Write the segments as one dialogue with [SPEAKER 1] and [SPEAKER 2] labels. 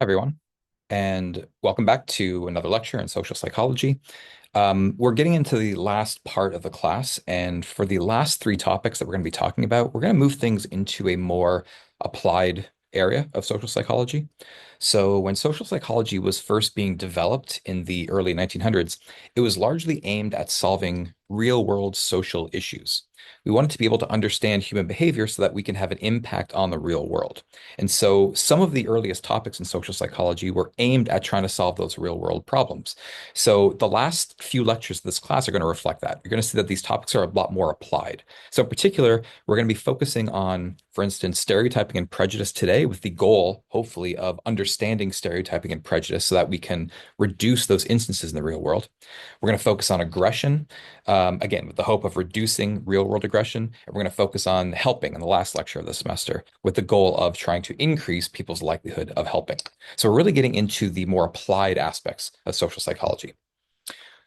[SPEAKER 1] Everyone, and welcome back to another lecture in social psychology. We're getting into the last part of the class, and for the last three topics that we're going to be talking about, we're going to move things into a more applied area of social psychology. So, when social psychology was first being developed in the early 1900s, it was largely aimed at solving real-world social issues. We wanted to be able to understand human behavior so that we can have an impact on the real world. And so some of the earliest topics in social psychology were aimed at trying to solve those real world problems. So the last few lectures of this class are going to reflect that. You're going to see that these topics are a lot more applied. So in particular, we're going to be focusing on, for instance, stereotyping and prejudice today with the goal, hopefully, of understanding stereotyping and prejudice so that we can reduce those instances in the real world. We're going to focus on aggression, again, with the hope of reducing real world aggression. And we're going to focus on helping in the last lecture of the semester with the goal of trying to increase people's likelihood of helping. So we're really getting into the more applied aspects of social psychology.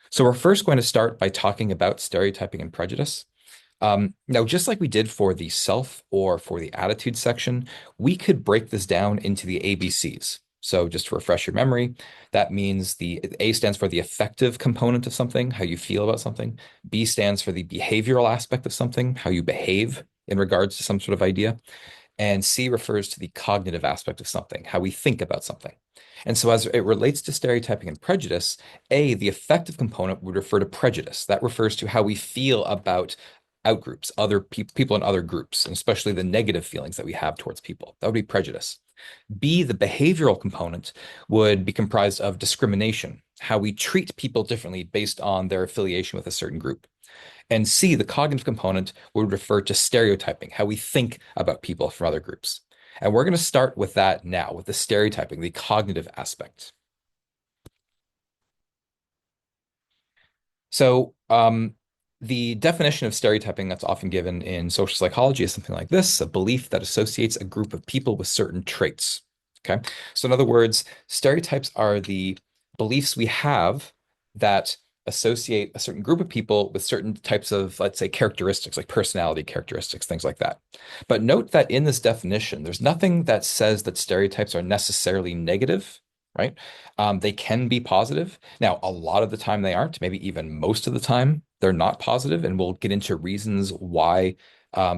[SPEAKER 1] So we're first going to start by talking about stereotyping and prejudice. Now, just like we did for the self or for the attitude section, we could break this down into the ABCs. So just to refresh your memory, that means the A stands for the affective component of something, how you feel about something. B stands for the behavioral aspect of something, how you behave in regards to some sort of idea. And C refers to the cognitive aspect of something, how we think about something. And so, as it relates to stereotyping and prejudice, A, the affective component would refer to prejudice. That refers to how we feel about outgroups, other people in other groups, and especially the negative feelings that we have towards people. That would be prejudice. B, the behavioral component would be comprised of discrimination, how we treat people differently based on their affiliation with a certain group. And C, the cognitive component, would refer to stereotyping, how we think about people from other groups. And we're going to start with that now, with the stereotyping, the cognitive aspect. So, the definition of stereotyping that's often given in social psychology is something like this: a belief that associates a group of people with certain traits. Okay. So, in other words, stereotypes are the beliefs we have that associate a certain group of people with certain types of, let's say, characteristics, like personality characteristics, things like that. But note that in this definition, there's nothing that says that stereotypes are necessarily negative, right? They can be positive. Now, a lot of the time they aren't, maybe even most of the time they're not positive, and we'll get into reasons why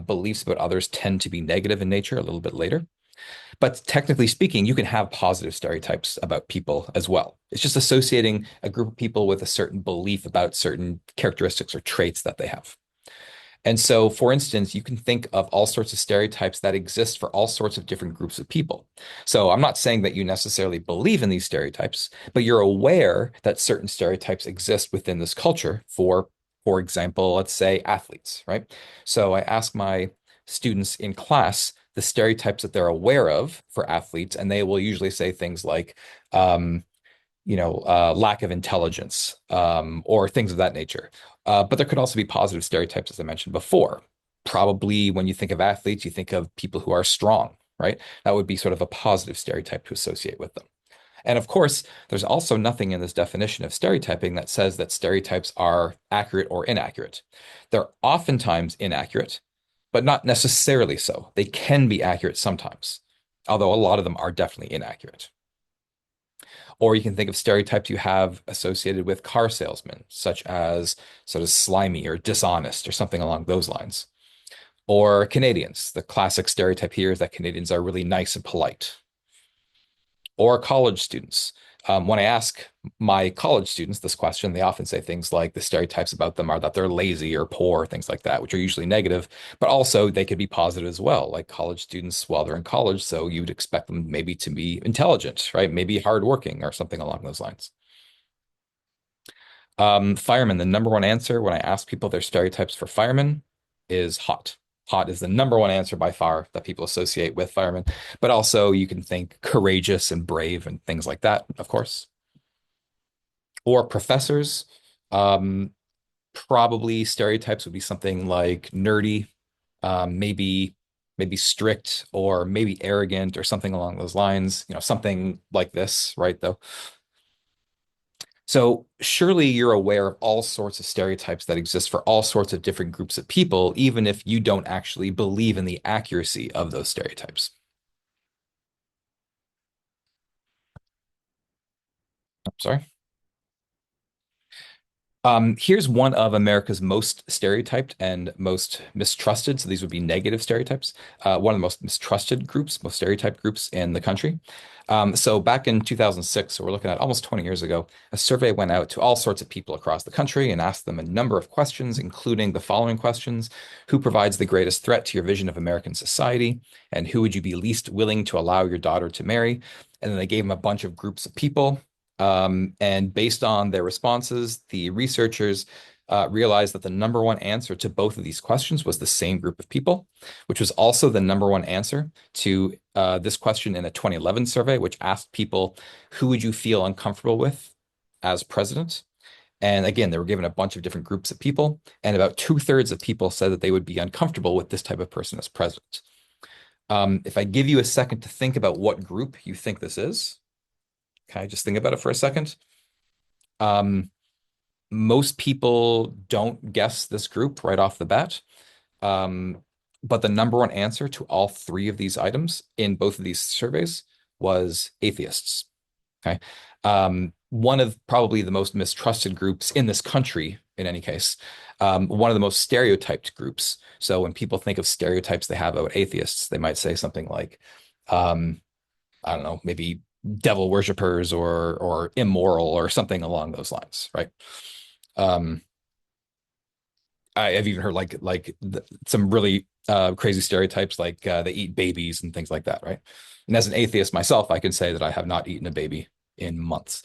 [SPEAKER 1] beliefs about others tend to be negative in nature a little bit later. But technically speaking, you can have positive stereotypes about people as well. It's just associating a group of people with a certain belief about certain characteristics or traits that they have. And so, for instance, you can think of all sorts of stereotypes that exist for all sorts of different groups of people. So, I'm not saying that you necessarily believe in these stereotypes, but you're aware that certain stereotypes exist within this culture for example, let's say athletes, right? So, I ask my students in class the stereotypes that they're aware of for athletes, and they will usually say things like, um, lack of intelligence, or things of that nature. But there could also be positive stereotypes, as I mentioned before. Probably when you think of athletes, you think of people who are strong, right? That would be sort of a positive stereotype to associate with them. And of course, there's also nothing in this definition of stereotyping that says that stereotypes are accurate or inaccurate. They're oftentimes inaccurate, but not necessarily so. They can be accurate sometimes, although a lot of them are definitely inaccurate. Or you can think of stereotypes you have associated with car salesmen, such as sort of slimy or dishonest or something along those lines. Or Canadians. The classic stereotype here is that Canadians are really nice and polite. Or college students. When I ask my college students this question, they often say things like the stereotypes about them are that they're lazy or poor, things like that, which are usually negative, but also they could be positive as well, like college students while they're in college. So you'd expect them maybe to be intelligent, right? Maybe hardworking or something along those lines. Firemen, the number one answer when I ask people their stereotypes for firemen is hot. Hot is the number one answer by far that people associate with firemen. But also you can think courageous and brave and things like that, of course. Or professors, um, probably stereotypes would be something like nerdy, maybe strict, or maybe arrogant, or something along those lines. Something like this, right? Though. So surely you're aware of all sorts of stereotypes that exist for all sorts of different groups of people, even if you don't actually believe in the accuracy of those stereotypes. Sorry. Here's one of America's most stereotyped and most mistrusted. So these would be negative stereotypes. One of the most mistrusted groups, most stereotyped groups in the country. So back in 2006, so we're looking at almost 20 years ago, a survey went out to all sorts of people across the country and asked them a number of questions, including the following questions. Who provides the greatest threat to your vision of American society? And who would you be least willing to allow your daughter to marry? And then they gave them a bunch of groups of people. And based on their responses, the researchers realized that the number one answer to both of these questions was the same group of people, which was also the number one answer to this question in a 2011 survey, which asked people, who would you feel uncomfortable with as president? And again, they were given a bunch of different groups of people, and about two-thirds of people said that they would be uncomfortable with this type of person as president. If I give you a second to think about what group you think this is, can I just think about it for a second? Um, Most people don't guess this group right off the bat. Um, but the number one answer to all three of these items in both of these surveys was atheists. Okay. One of probably the most mistrusted groups in this country, in any case, one of the most stereotyped groups. So when people think of stereotypes they have about atheists, they might say something like, um, I don't know, maybe devil worshippers or immoral or something along those lines, right? Um, I've even heard some really crazy stereotypes like they eat babies and things like that, right? And as an atheist myself, I can say that I have not eaten a baby in months.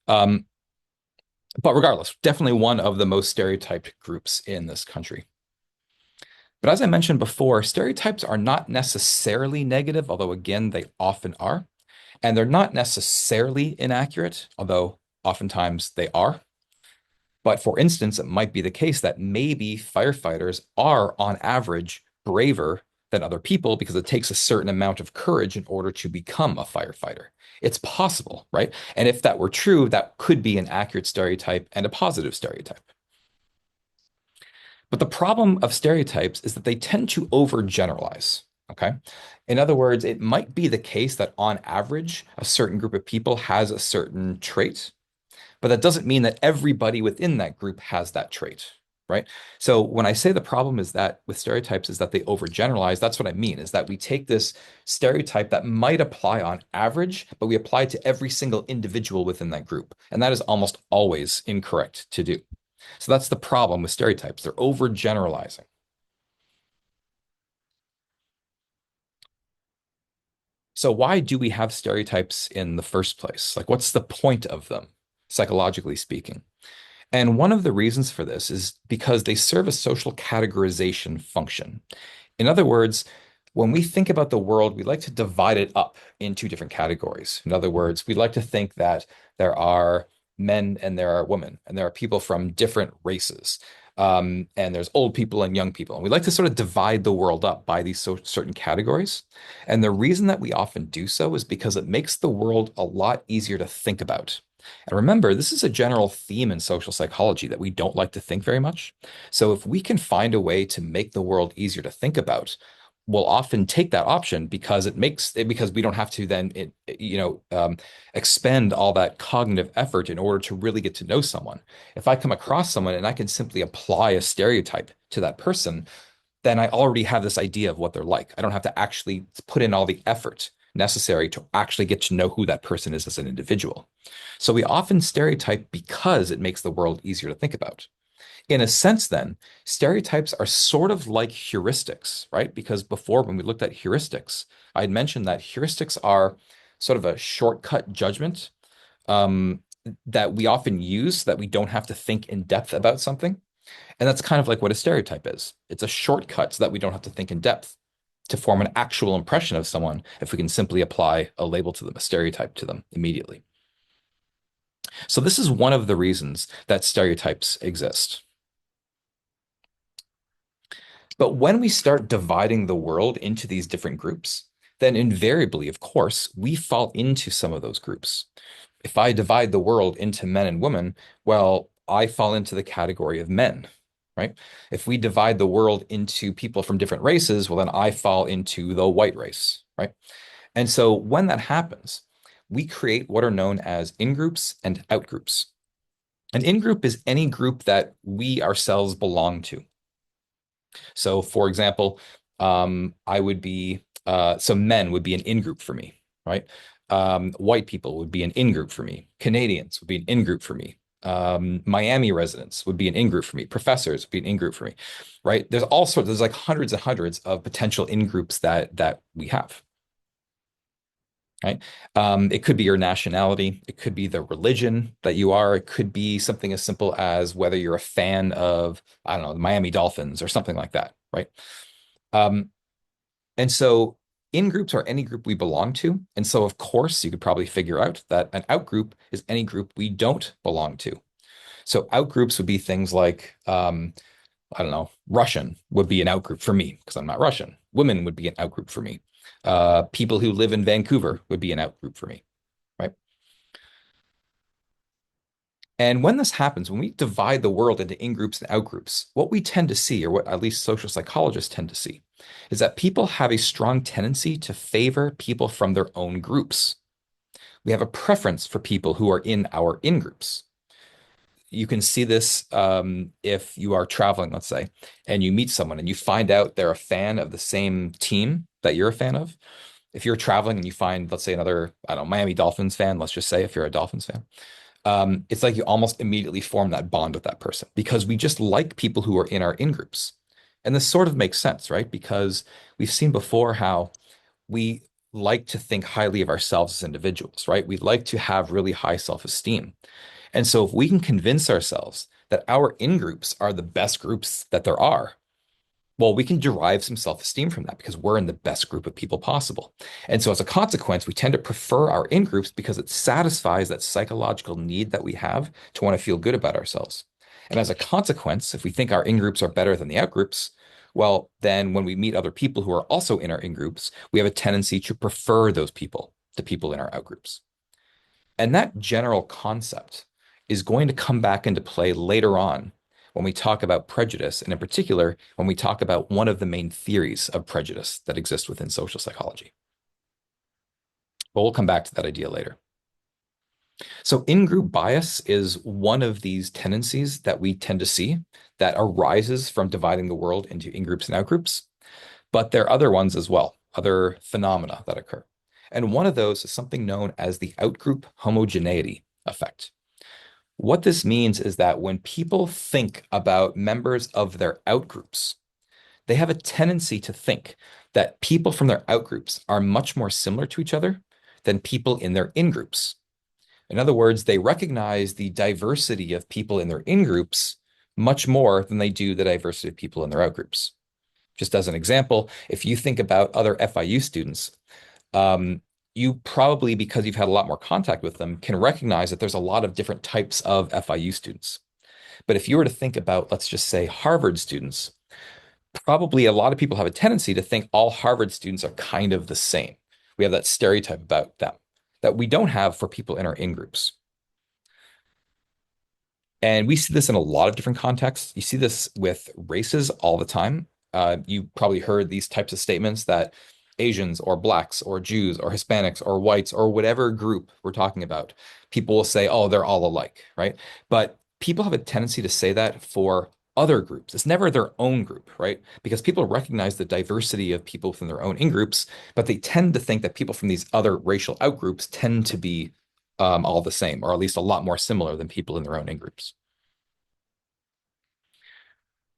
[SPEAKER 1] Um, but regardless, definitely one of the most stereotyped groups in this country. But as I mentioned before, stereotypes are not necessarily negative, although again, they often are. And they're not necessarily inaccurate, although oftentimes they are. But for instance, it might be the case that maybe firefighters are, on average, braver than other people because it takes a certain amount of courage in order to become a firefighter. It's possible, right? And if that were true, that could be an accurate stereotype and a positive stereotype. But the problem of stereotypes is that they tend to overgeneralize. Okay. In other words, it might be the case that on average, a certain group of people has a certain trait, but that doesn't mean that everybody within that group has that trait, right? So when I say the problem is that with stereotypes is that they overgeneralize, that's what I mean, is that we take this stereotype that might apply on average, but we apply it to every single individual within that group. And that is almost always incorrect to do. So that's the problem with stereotypes. They're overgeneralizing. So why do we have stereotypes in the first place? Like, what's the point of them, psychologically speaking? And one of the reasons for this is because they serve a social categorization function. In other words, when we think about the world, we like to divide it up into different categories. In other words, we like to think that there are men and there are women, and there are people from different races. And there's old people and young people. And we like to sort of divide the world up by these certain categories. And the reason that we often do so is because it makes the world a lot easier to think about. And remember, this is a general theme in social psychology that we don't like to think very much. So if we can find a way to make the world easier to think about, we'll often take that option because because we don't have to then expend all that cognitive effort in order to really get to know someone. If I come across someone and I can simply apply a stereotype to that person, then I already have this idea of what they're like. I don't have to actually put in all the effort necessary to actually get to know who that person is as an individual. So we often stereotype because it makes the world easier to think about. In a sense, then, stereotypes are sort of like heuristics, right? Because before, when we looked at heuristics, I had mentioned that heuristics are sort of a shortcut judgment um, that we often use so that we don't have to think in depth about something. And that's kind of like what a stereotype is. It's a shortcut so that we don't have to think in depth to form an actual impression of someone if we can simply apply a label to them, a stereotype to them immediately. So this is one of the reasons that stereotypes exist. But when we start dividing the world into these different groups, then invariably, of course, we fall into some of those groups. If I divide the world into men and women, well, I fall into the category of men, right? If we divide the world into people from different races, well, then I fall into the white race, right? And so when that happens, we create what are known as in-groups and out-groups. An in-group is any group that we ourselves belong to. So, for example, I would be so men would be an in-group for me, right? White people would be an in-group for me. Canadians would be an in-group for me. Miami residents would be an in-group for me. Professors would be an in-group for me, right? There's all sorts. There's like hundreds and hundreds of potential in-groups that we have, right? It could be your nationality. It could be the religion that you are. It could be something as simple as whether you're a fan of, I don't know, the Miami Dolphins or something like that, right? Um, and so in groups are any group we belong to. And so, of course, you could probably figure out that an out group is any group we don't belong to. So out groups would be things like, I don't know, Russian would be an out group for me because I'm not Russian. Women would be an out group for me. People who live in Vancouver would be an out group for me, right? And when this happens, when we divide the world into in groups and out groups, what we tend to see, or what at least social psychologists tend to see, is that people have a strong tendency to favor people from their own groups. We have a preference for people who are in our in groups. You can see this if you are traveling, let's say, and you meet someone and you find out they're a fan of the same team that you're a fan of. If you're traveling and you find, let's say, another, I don't know, Miami Dolphins fan, let's just say, if you're a Dolphins fan, it's like you almost immediately form that bond with that person because we just like people who are in our in groups. And this sort of makes sense, right? Because we've seen before how we like to think highly of ourselves as individuals, right? We like to have really high self-esteem. And so if we can convince ourselves that our in groups are the best groups that there are, well, we can derive some self-esteem from that because we're in the best group of people possible. And so as a consequence, we tend to prefer our in-groups because it satisfies that psychological need that we have to want to feel good about ourselves. And as a consequence, if we think our in-groups are better than the out-groups, well, then when we meet other people who are also in our in-groups, we have a tendency to prefer those people to people in our out-groups. And that general concept is going to come back into play later on when we talk about prejudice, and in particular, when we talk about one of the main theories of prejudice that exist within social psychology. But we'll come back to that idea later. So, in group bias is one of these tendencies that we tend to see that arises from dividing the world into in groups and out groups. But there are other ones as well, other phenomena that occur. And one of those is something known as the outgroup homogeneity effect. What this means is that when people think about members of their outgroups, they have a tendency to think that people from their outgroups are much more similar to each other than people in their in-groups. In other words, they recognize the diversity of people in their in-groups much more than they do the diversity of people in their outgroups. Just as an example, if you think about other FIU students, you probably, because you've had a lot more contact with them, can recognize that there's a lot of different types of FIU students. But if you were to think about, let's just say, Harvard students, probably a lot of people have a tendency to think all Harvard students are kind of the same. We have that stereotype about them that we don't have for people in our in groups. And we see this in a lot of different contexts. You see this with races all the time. You probably heard these types of statements that Asians or blacks or Jews or Hispanics or whites or whatever group we're talking about, people will say, oh, they're all alike, right? But people have a tendency to say that for other groups. It's never their own group, right? Because people recognize the diversity of people within their own in groups, but they tend to think that people from these other racial out groups tend to be all the same, or at least a lot more similar than people in their own in groups.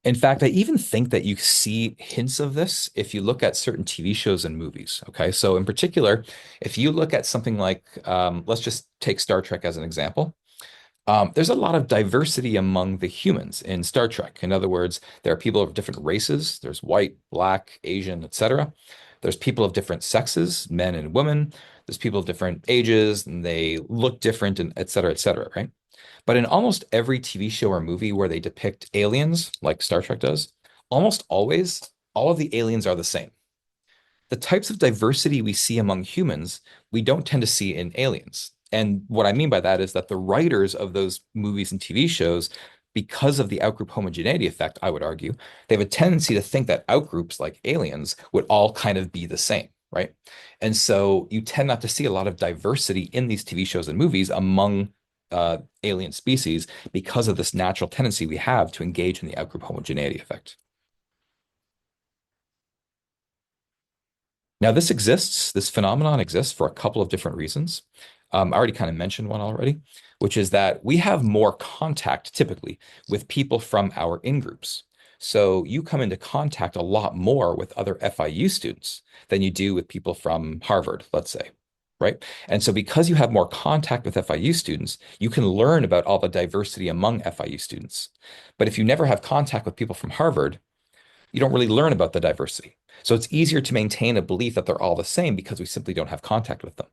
[SPEAKER 1] In fact, I even think that you see hints of this if you look at certain TV shows and movies. Okay. So, in particular, if you look at something like, let's just take Star Trek as an example. There's a lot of diversity among the humans in Star Trek. In other words, there are people of different races. There's white, black, Asian, etc. There's people of different sexes, men and women. There's people of different ages, and they look different, and et cetera, right? But in almost every TV show or movie where they depict aliens, like Star Trek does, almost always all of the aliens are the same. The types of diversity we see among humans, we don't tend to see in aliens. And what I mean by that is that the writers of those movies and TV shows, because of the outgroup homogeneity effect, I would argue, they have a tendency to think that outgroups like aliens would all kind of be the same. right? And so you tend not to see a lot of diversity in these TV shows and movies among alien species because of this natural tendency we have to engage in the outgroup homogeneity effect. Now, this phenomenon exists for a couple of different reasons. I already kind of mentioned one already, which is that we have more contact typically with people from our in-groups. So you come into contact a lot more with other FIU students than you do with people from Harvard, let's say, right? And so because you have more contact with FIU students, you can learn about all the diversity among FIU students. But if you never have contact with people from Harvard, you don't really learn about the diversity. So it's easier to maintain a belief that they're all the same because we simply don't have contact with them.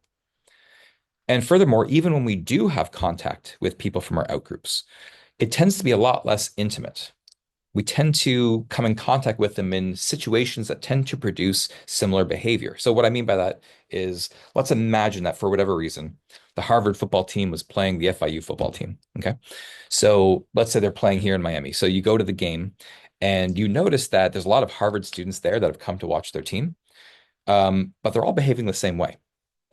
[SPEAKER 1] And furthermore, even when we do have contact with people from our outgroups, it tends to be a lot less intimate. We tend to come in contact with them in situations that tend to produce similar behavior. So what I mean by that is, let's imagine that for whatever reason, the Harvard football team was playing the FIU football team. Okay. So let's say they're playing here in Miami. So you go to the game and you notice that there's a lot of Harvard students there that have come to watch their team, but they're all behaving the same way.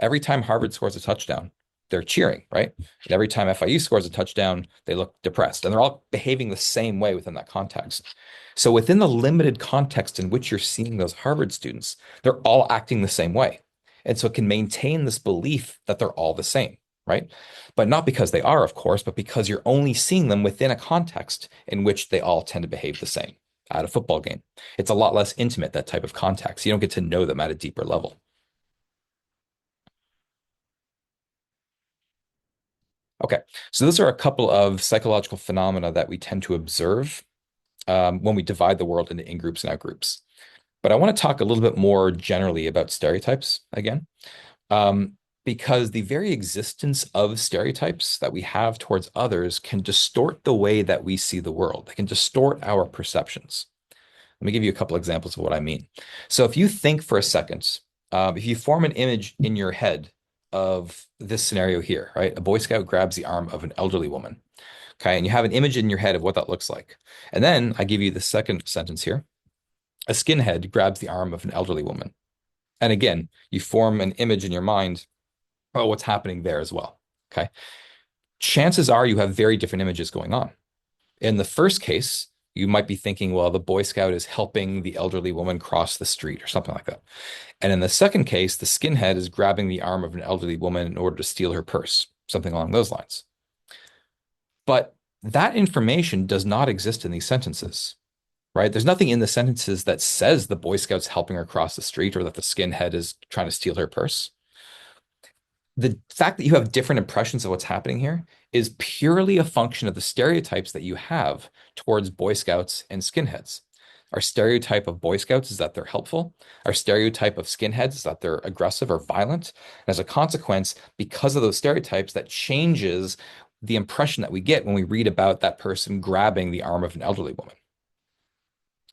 [SPEAKER 1] Every time Harvard scores a touchdown, they're cheering, right? And every time FIU scores a touchdown, they look depressed. And they're all behaving the same way within that context. So within the limited context in which you're seeing those Harvard students, they're all acting the same way. And so it can maintain this belief that they're all the same, right? But not because they are, of course, but because you're only seeing them within a context in which they all tend to behave the same. At a football game, it's a lot less intimate, that type of context. You don't get to know them at a deeper level. Okay, so those are a couple of psychological phenomena that we tend to observe when we divide the world into in-groups and out-groups. But I want to talk a little bit more generally about stereotypes again, because the very existence of stereotypes that we have towards others can distort the way that we see the world. They can distort our perceptions. Let me give you a couple examples of what I mean. So if you think for a second, if you form an image in your head of this scenario here, right? A Boy Scout grabs the arm of an elderly woman. Okay. And you have an image in your head of what that looks like. And then I give you the second sentence here. A skinhead grabs the arm of an elderly woman. And again, you form an image in your mind about what's happening there as well. Okay. Chances are you have very different images going on. In the first case, you might be thinking, well, the Boy Scout is helping the elderly woman cross the street or something like that. And in the second case, the skinhead is grabbing the arm of an elderly woman in order to steal her purse, something along those lines. But that information does not exist in these sentences, right? There's nothing in the sentences that says the Boy Scout's helping her cross the street or that the skinhead is trying to steal her purse. The fact that you have different impressions of what's happening here is purely a function of the stereotypes that you have towards Boy Scouts and skinheads. Our stereotype of Boy Scouts is that they're helpful. Our stereotype of skinheads is that they're aggressive or violent. And as a consequence, because of those stereotypes, that changes the impression that we get when we read about that person grabbing the arm of an elderly woman.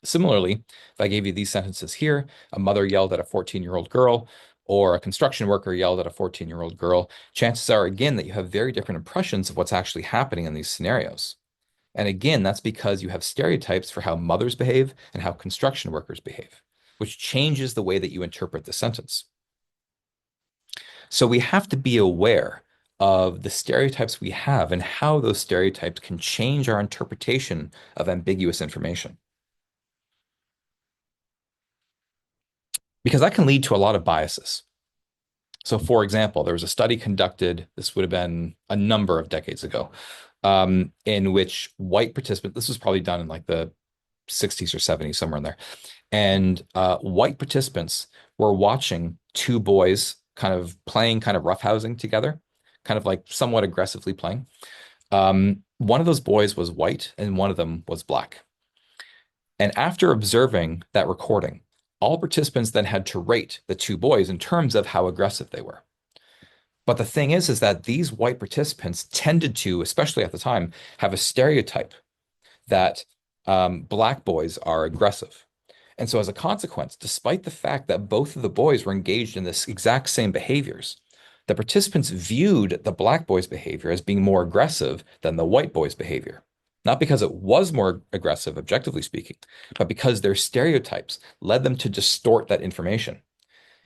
[SPEAKER 1] Similarly, if I gave you these sentences here, a mother yelled at a 14-year-old girl, or a construction worker yelled at a 14-year-old girl, chances are, again, that you have very different impressions of what's actually happening in these scenarios. And again, that's because you have stereotypes for how mothers behave and how construction workers behave, which changes the way that you interpret the sentence. So we have to be aware of the stereotypes we have and how those stereotypes can change our interpretation of ambiguous information. Because that can lead to a lot of biases. So, for example, there was a study conducted, this would have been a number of decades ago, in which white participants, this was probably done in like the 60s or 70s, somewhere in there, and white participants were watching two boys kind of playing, kind of roughhousing together, kind of like somewhat aggressively playing. One of those boys was white and one of them was black. And after observing that recording, all participants then had to rate the two boys in terms of how aggressive they were. But the thing is that these white participants tended to, especially at the time, have a stereotype that black boys are aggressive. And so as a consequence, despite the fact that both of the boys were engaged in this exact same behaviors, the participants viewed the black boy's behavior as being more aggressive than the white boy's behavior. Not because it was more aggressive, objectively speaking, but because their stereotypes led them to distort that information.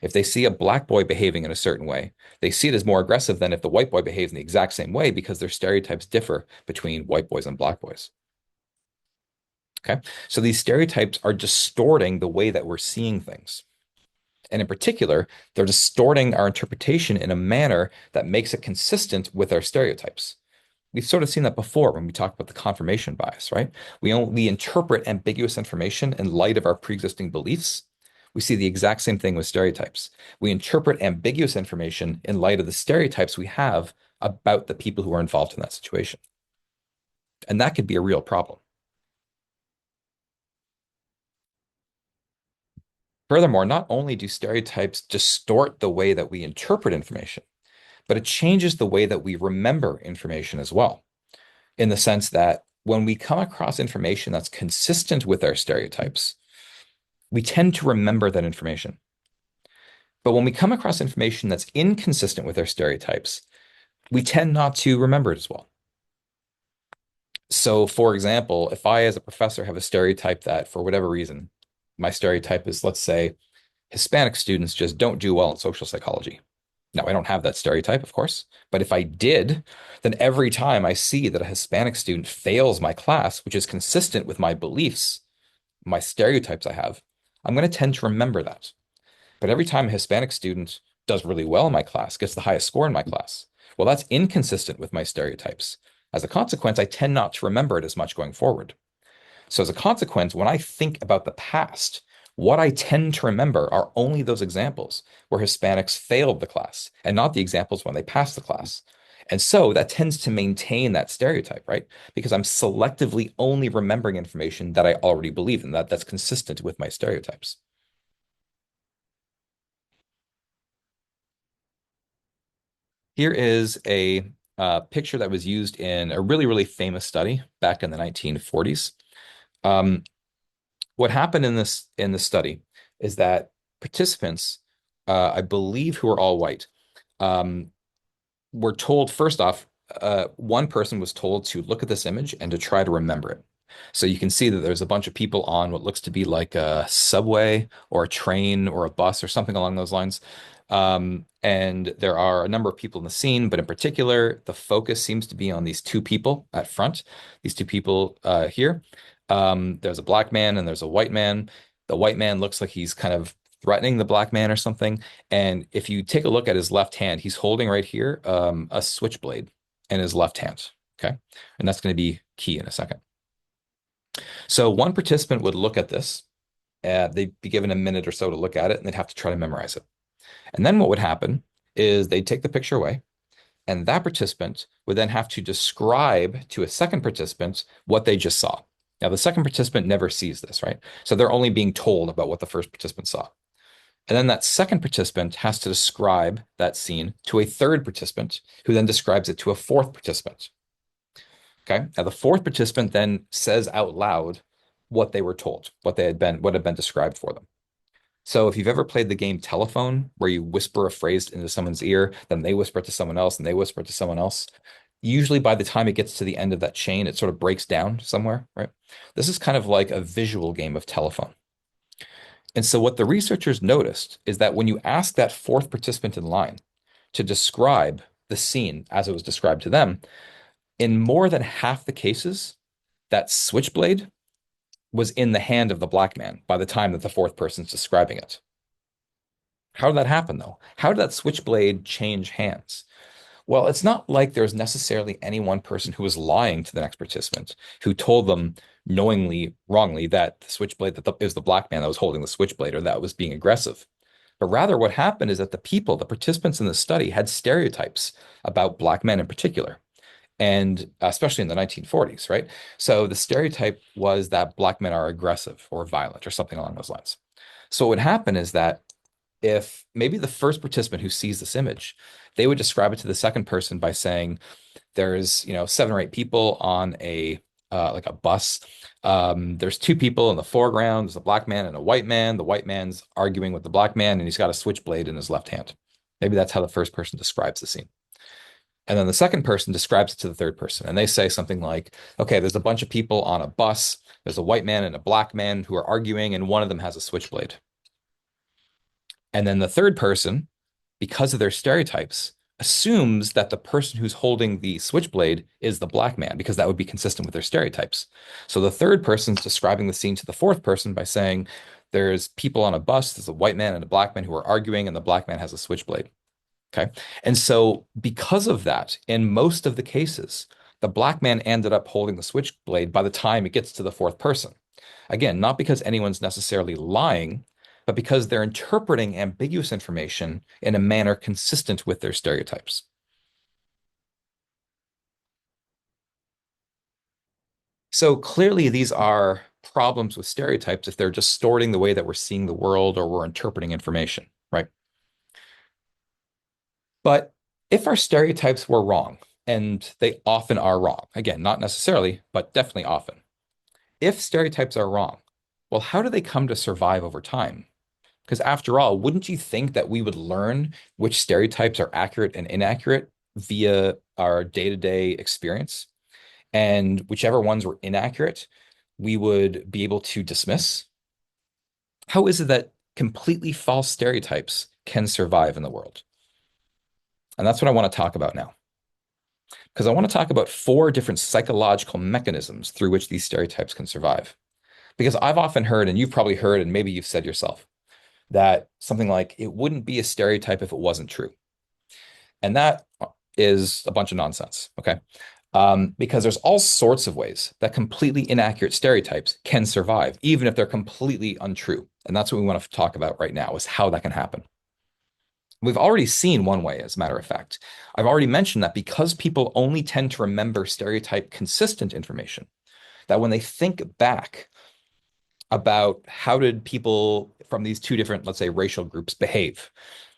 [SPEAKER 1] If they see a black boy behaving in a certain way, they see it as more aggressive than if the white boy behaves in the exact same way because their stereotypes differ between white boys and black boys. Okay. So these stereotypes are distorting the way that we're seeing things. And in particular, they're distorting our interpretation in a manner that makes it consistent with our stereotypes. We've sort of seen that before when we talk about the confirmation bias, right? We only interpret ambiguous information in light of our pre-existing beliefs. We see the exact same thing with stereotypes. We interpret ambiguous information in light of the stereotypes we have about the people who are involved in that situation. And that could be a real problem. Furthermore, not only do stereotypes distort the way that we interpret information, but it changes the way that we remember information as well, in the sense that when we come across information that's consistent with our stereotypes, we tend to remember that information. But when we come across information that's inconsistent with our stereotypes, we tend not to remember it as well. So, for example, if I, as a professor, have a stereotype that for whatever reason, my stereotype is, let's say, Hispanic students just don't do well in social psychology. Now, I don't have that stereotype, of course, but if I did, then every time I see that a Hispanic student fails my class, which is consistent with my beliefs, my stereotypes I have, I'm going to tend to remember that. But every time a Hispanic student does really well in my class, gets the highest score in my class, well, that's inconsistent with my stereotypes. As a consequence, I tend not to remember it as much going forward. So as a consequence, when I think about the past, what I tend to remember are only those examples where Hispanics failed the class and not the examples when they passed the class. And so that tends to maintain that stereotype, right? Because I'm selectively only remembering information that I already believe in, that's consistent with my stereotypes. Here is a picture that was used in a really, really famous study back in the 1940s. Um, what happened in this study is that participants, I believe, who are all white, um, were told first off, one person was told to look at this image and to try to remember it. So you can see that there's a bunch of people on what looks to be like a subway or a train or a bus or something along those lines. And there are a number of people in the scene, but in particular, the focus seems to be on these two people at front, these two people here. There's a black man and there's a white man. The white man looks like he's kind of threatening the black man or something. And if you take a look at his left hand, he's holding right here a switchblade in his left hand. Okay. And that's going to be key in a second. So one participant would look at this. They'd be given a minute or so to look at it, and they'd have to try to memorize it. And then what would happen is they'd take the picture away, and that participant would then have to describe to a second participant what they just saw. Now, the second participant never sees this, right? So they're only being told about what the first participant saw. And then that second participant has to describe that scene to a third participant, who then describes it to a fourth participant. Okay. Now, the fourth participant then says out loud what they were told, what had been described for them. So if you've ever played the game Telephone, where you whisper a phrase into someone's ear, then they whisper it to someone else, and they whisper it to someone else, usually by the time it gets to the end of that chain, it sort of breaks down somewhere, right? This is kind of like a visual game of telephone. And so what the researchers noticed is that when you ask that fourth participant in line to describe the scene as it was described to them, in more than half the cases, that switchblade was in the hand of the black man by the time that the fourth person's describing it. How did that happen, though? How did that switchblade change hands? Well, it's not like there's necessarily any one person who was lying to the next participant, who told them knowingly, wrongly, that the switchblade, it was the black man that was holding the switchblade or that was being aggressive. But rather, what happened is that the participants in the study, had stereotypes about black men in particular, and especially in the 1940s, right? So the stereotype was that black men are aggressive or violent or something along those lines. So what would happen is that if maybe the first participant who sees this image, they would describe it to the second person by saying, there's, 7 or 8 people on a like a bus. There's 2 people in the foreground. There's a black man and a white man. The white man's arguing with the black man, and he's got a switchblade in his left hand. Maybe that's how the first person describes the scene. And then the second person describes it to the third person. And they say something like, okay, there's a bunch of people on a bus. There's a white man and a black man who are arguing, and one of them has a switchblade. And then the third person, because of their stereotypes, assumes that the person who's holding the switchblade is the black man because that would be consistent with their stereotypes. So the third person's describing the scene to the fourth person by saying, there's people on a bus, there's a white man and a black man who are arguing, and the black man has a switchblade. Okay. And so, because of that, in most of the cases, the black man ended up holding the switchblade by the time it gets to the fourth person. Again, not because anyone's necessarily lying, but because they're interpreting ambiguous information in a manner consistent with their stereotypes. So clearly, these are problems with stereotypes if they're distorting the way that we're seeing the world or we're interpreting information, right? But if our stereotypes were wrong, and they often are wrong, again, not necessarily, but definitely often. If stereotypes are wrong, well, how do they come to survive over time? Because after all, wouldn't you think that we would learn which stereotypes are accurate and inaccurate via our day-to-day experience? And whichever ones were inaccurate, we would be able to dismiss. How is it that completely false stereotypes can survive in the world? And that's what I want to talk about now. Because I want to talk about four different psychological mechanisms through which these stereotypes can survive. Because I've often heard, and you've probably heard, and maybe you've said yourself, that something like it wouldn't be a stereotype if it wasn't true. And that is a bunch of nonsense. Okay. Because there's all sorts of ways that completely inaccurate stereotypes can survive, even if they're completely untrue. And that's what we want to talk about right now is how that can happen. We've already seen one way, as a matter of fact. I've already mentioned that because people only tend to remember stereotype consistent information, that when they think back about how did people from these two different, let's say, racial groups behave,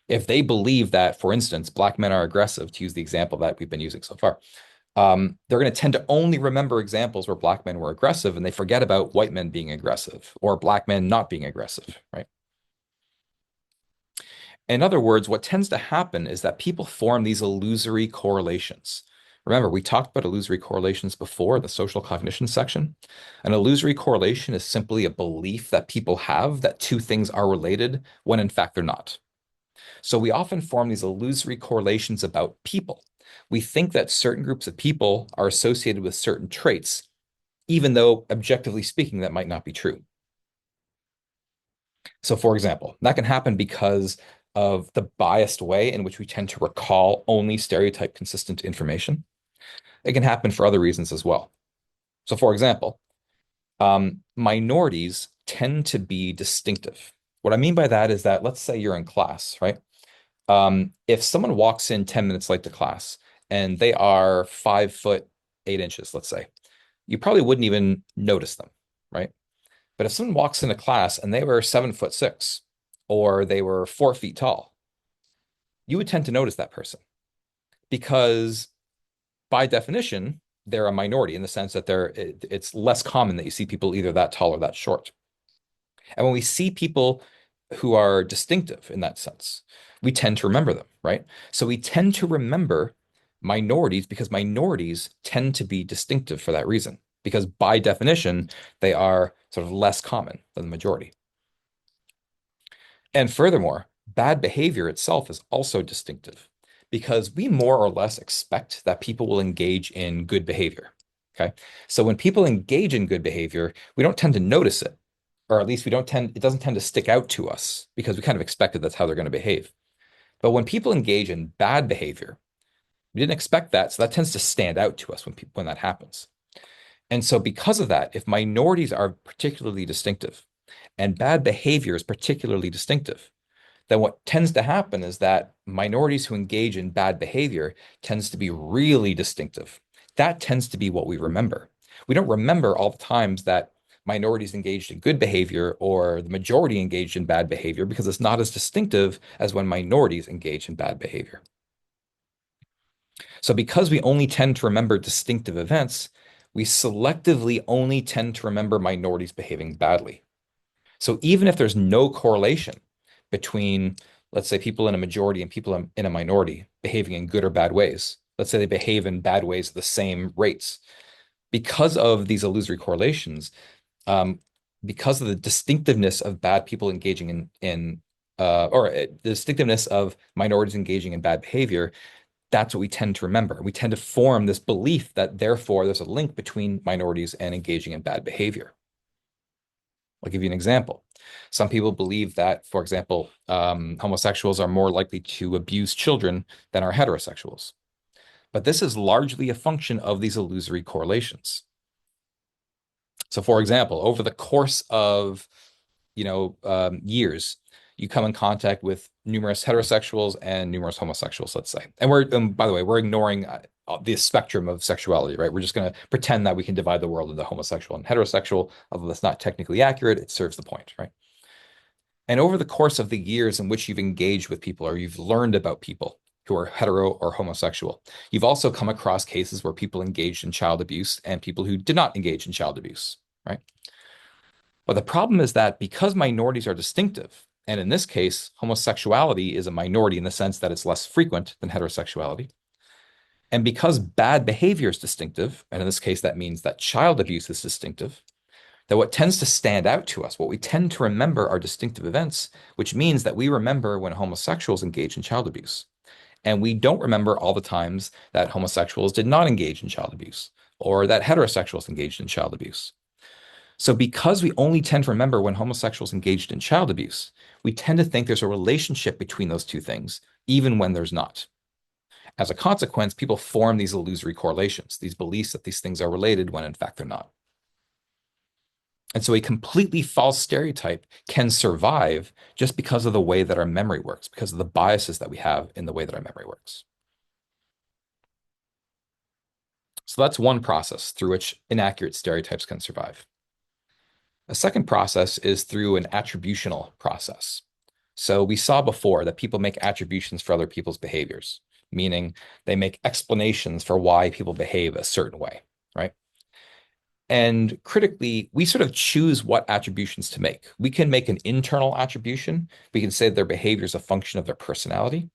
[SPEAKER 1] if they believe that, for instance, black men are aggressive, to use the example that we've been using so far, they're going to tend to only remember examples where black men were aggressive and they forget about white men being aggressive or black men not being aggressive, right? In other words, what tends to happen is that people form these illusory correlations. Remember, we talked about illusory correlations before in the social cognition section. An illusory correlation is simply a belief that people have that two things are related when in fact they're not. So we often form these illusory correlations about people. We think that certain groups of people are associated with certain traits, even though objectively speaking, that might not be true. So, for example, that can happen because of the biased way in which we tend to recall only stereotype consistent information. It can happen for other reasons as well. So, for example, minorities tend to be distinctive. What I mean by that is that let's say you're in class, right? If someone walks in 10 minutes late to class and they are 5 foot 8 inches, let's say, you probably wouldn't even notice them, right? But if someone walks into class and they were 7 foot 6 or they were 4 feet tall, you would tend to notice that person because by definition, they're a minority in the sense that it's less common that you see people either that tall or that short. And when we see people who are distinctive in that sense, we tend to remember them, right? So we tend to remember minorities because minorities tend to be distinctive for that reason, because by definition, they are sort of less common than the majority. And furthermore, bad behavior itself is also distinctive because we more or less expect that people will engage in good behavior. Okay. So when people engage in good behavior, we don't tend to notice it, or at least it doesn't tend to stick out to us because we kind of expected that's how they're going to behave. But when people engage in bad behavior, we didn't expect that. So that tends to stand out to us when that happens. And so because of that, if minorities are particularly distinctive and bad behavior is particularly distinctive, then what tends to happen is that minorities who engage in bad behavior tends to be really distinctive. That tends to be what we remember. We don't remember all the times that minorities engaged in good behavior or the majority engaged in bad behavior because it's not as distinctive as when minorities engage in bad behavior. So because we only tend to remember distinctive events, we selectively only tend to remember minorities behaving badly. So even if there's no correlation between, let's say, people in a majority and people in a minority behaving in good or bad ways, let's say they behave in bad ways at the same rates, because of these illusory correlations, because of the distinctiveness of bad people engaging in the distinctiveness of minorities engaging in bad behavior, that's what we tend to remember. We tend to form this belief that therefore there's a link between minorities and engaging in bad behavior. I'll give you an example. Some people believe that, for example, homosexuals are more likely to abuse children than are heterosexuals. But this is largely a function of these illusory correlations. So, for example, over the course of years, you come in contact with numerous heterosexuals and numerous homosexuals, let's say. And by the way, we're ignoring the spectrum of sexuality, right? We're just going to pretend that we can divide the world into homosexual and heterosexual, although that's not technically accurate. It serves the point, right? And over the course of the years in which you've engaged with people or you've learned about people who are hetero or homosexual, you've also come across cases where people engaged in child abuse and people who did not engage in child abuse, right? But the problem is that because minorities are distinctive, and in this case, homosexuality is a minority in the sense that it's less frequent than heterosexuality, and because bad behavior is distinctive, and in this case, that means that child abuse is distinctive, that what tends to stand out to us, what we tend to remember are distinctive events, which means that we remember when homosexuals engage in child abuse. And we don't remember all the times that homosexuals did not engage in child abuse or that heterosexuals engaged in child abuse. So because we only tend to remember when homosexuals engaged in child abuse, we tend to think there's a relationship between those two things, even when there's not. As a consequence, people form these illusory correlations, these beliefs that these things are related when in fact they're not. And so a completely false stereotype can survive just because of the way that our memory works, because of the biases that we have in the way that our memory works. So that's one process through which inaccurate stereotypes can survive. A second process is through an attributional process. So we saw before that people make attributions for other people's behaviors, meaning they make explanations for why people behave a certain way, right? And critically, we sort of choose what attributions to make. We can make an internal attribution. We can say their behavior is a function of their personality,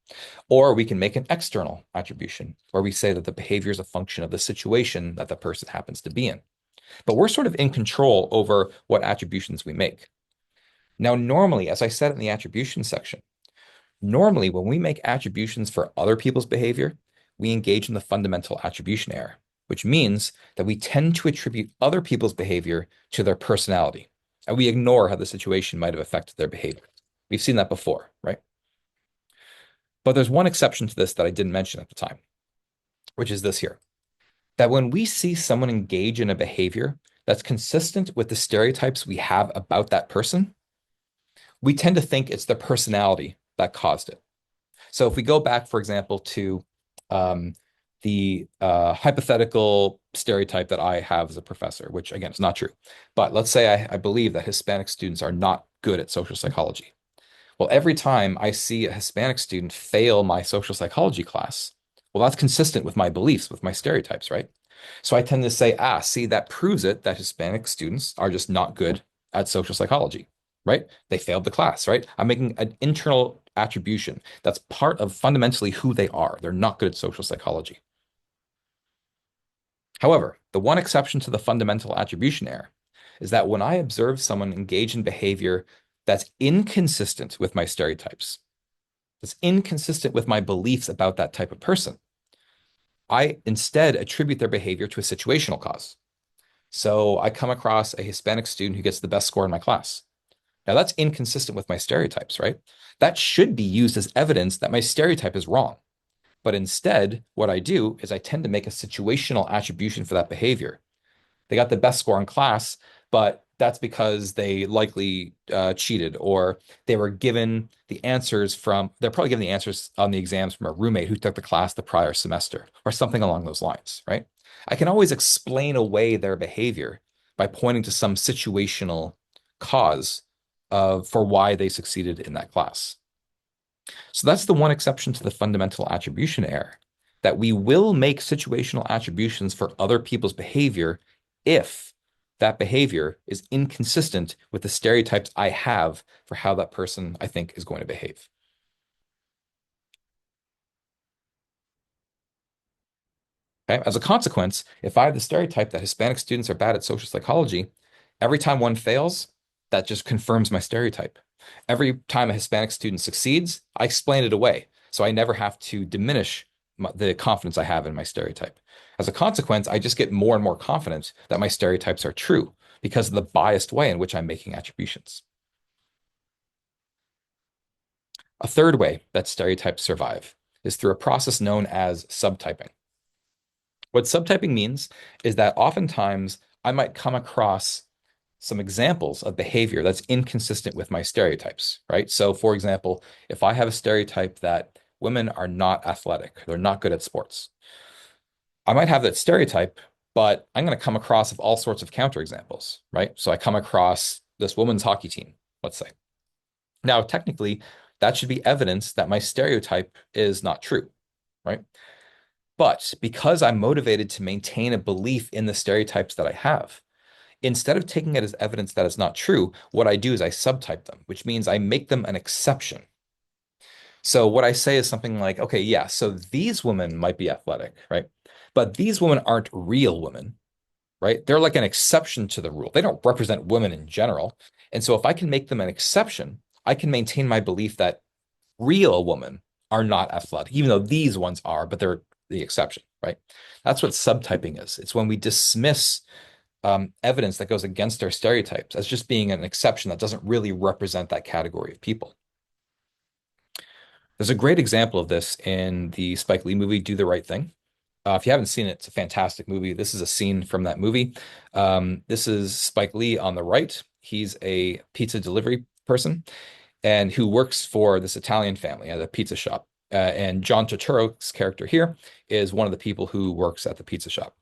[SPEAKER 1] or we can make an external attribution where we say that the behavior is a function of the situation that the person happens to be in. But we're sort of in control over what attributions we make. Now, normally, as I said in the attribution section, normally when we make attributions for other people's behavior, we engage in the fundamental attribution error, which means that we tend to attribute other people's behavior to their personality, and we ignore how the situation might have affected their behavior. We've seen that before, right? But there's one exception to this that I didn't mention at the time, which is this here, that when we see someone engage in a behavior that's consistent with the stereotypes we have about that person, we tend to think it's the personality that caused it. So if we go back, for example, to the hypothetical stereotype that I have as a professor, which again is not true, but let's say I believe that Hispanic students are not good at social psychology. Well, every time I see a Hispanic student fail my social psychology class, well, that's consistent with my beliefs, with my stereotypes, right? So I tend to say, see, that proves it that Hispanic students are just not good at social psychology, right? They failed the class, right? I'm making an internal attribution that's part of fundamentally who they are. They're not good at social psychology. However, the one exception to the fundamental attribution error is that when I observe someone engage in behavior that's inconsistent with my stereotypes, that's inconsistent with my beliefs about that type of person, I instead attribute their behavior to a situational cause. So I come across a Hispanic student who gets the best score in my class. Now that's inconsistent with my stereotypes, right? That should be used as evidence that my stereotype is wrong. But instead, what I do is I tend to make a situational attribution for that behavior. They got the best score in class, but that's because they likely cheated, or they were given the answers they're probably given the answers on the exams from a roommate who took the class the prior semester, or something along those lines, right? I can always explain away their behavior by pointing to some situational cause for why they succeeded in that class. So that's the one exception to the fundamental attribution error, that we will make situational attributions for other people's behavior if that behavior is inconsistent with the stereotypes I have for how that person I think is going to behave. Okay? As a consequence, if I have the stereotype that Hispanic students are bad at social psychology, every time one fails, that just confirms my stereotype. Every time a Hispanic student succeeds, I explain it away. So I never have to diminish the confidence I have in my stereotype. As a consequence, I just get more and more confident that my stereotypes are true because of the biased way in which I'm making attributions. A third way that stereotypes survive is through a process known as subtyping. What subtyping means is that oftentimes I might come across some examples of behavior that's inconsistent with my stereotypes, right? So, for example, if I have a stereotype that women are not athletic, they're not good at sports, I might have that stereotype, but I'm going to come across of all sorts of counterexamples, right? So I come across this women's hockey team, let's say. Now, technically, that should be evidence that my stereotype is not true, right? But because I'm motivated to maintain a belief in the stereotypes that I have, instead of taking it as evidence that it's not true, what I do is I subtype them, which means I make them an exception. So what I say is something like, okay, yeah, so these women might be athletic, right? But these women aren't real women, right? They're like an exception to the rule. They don't represent women in general. And so if I can make them an exception, I can maintain my belief that real women are not athletic, even though these ones are, but they're the exception, right? That's what subtyping is. It's when we dismiss evidence that goes against our stereotypes as just being an exception that doesn't really represent that category of people. There's a great example of this in the Spike Lee movie, Do the Right Thing. If you haven't seen it, it's a fantastic movie. This is a scene from that movie. This is Spike Lee on the right. He's a pizza delivery person and who works for this Italian family at a pizza shop. And John Turturro's character here is one of the people who works at the pizza shop.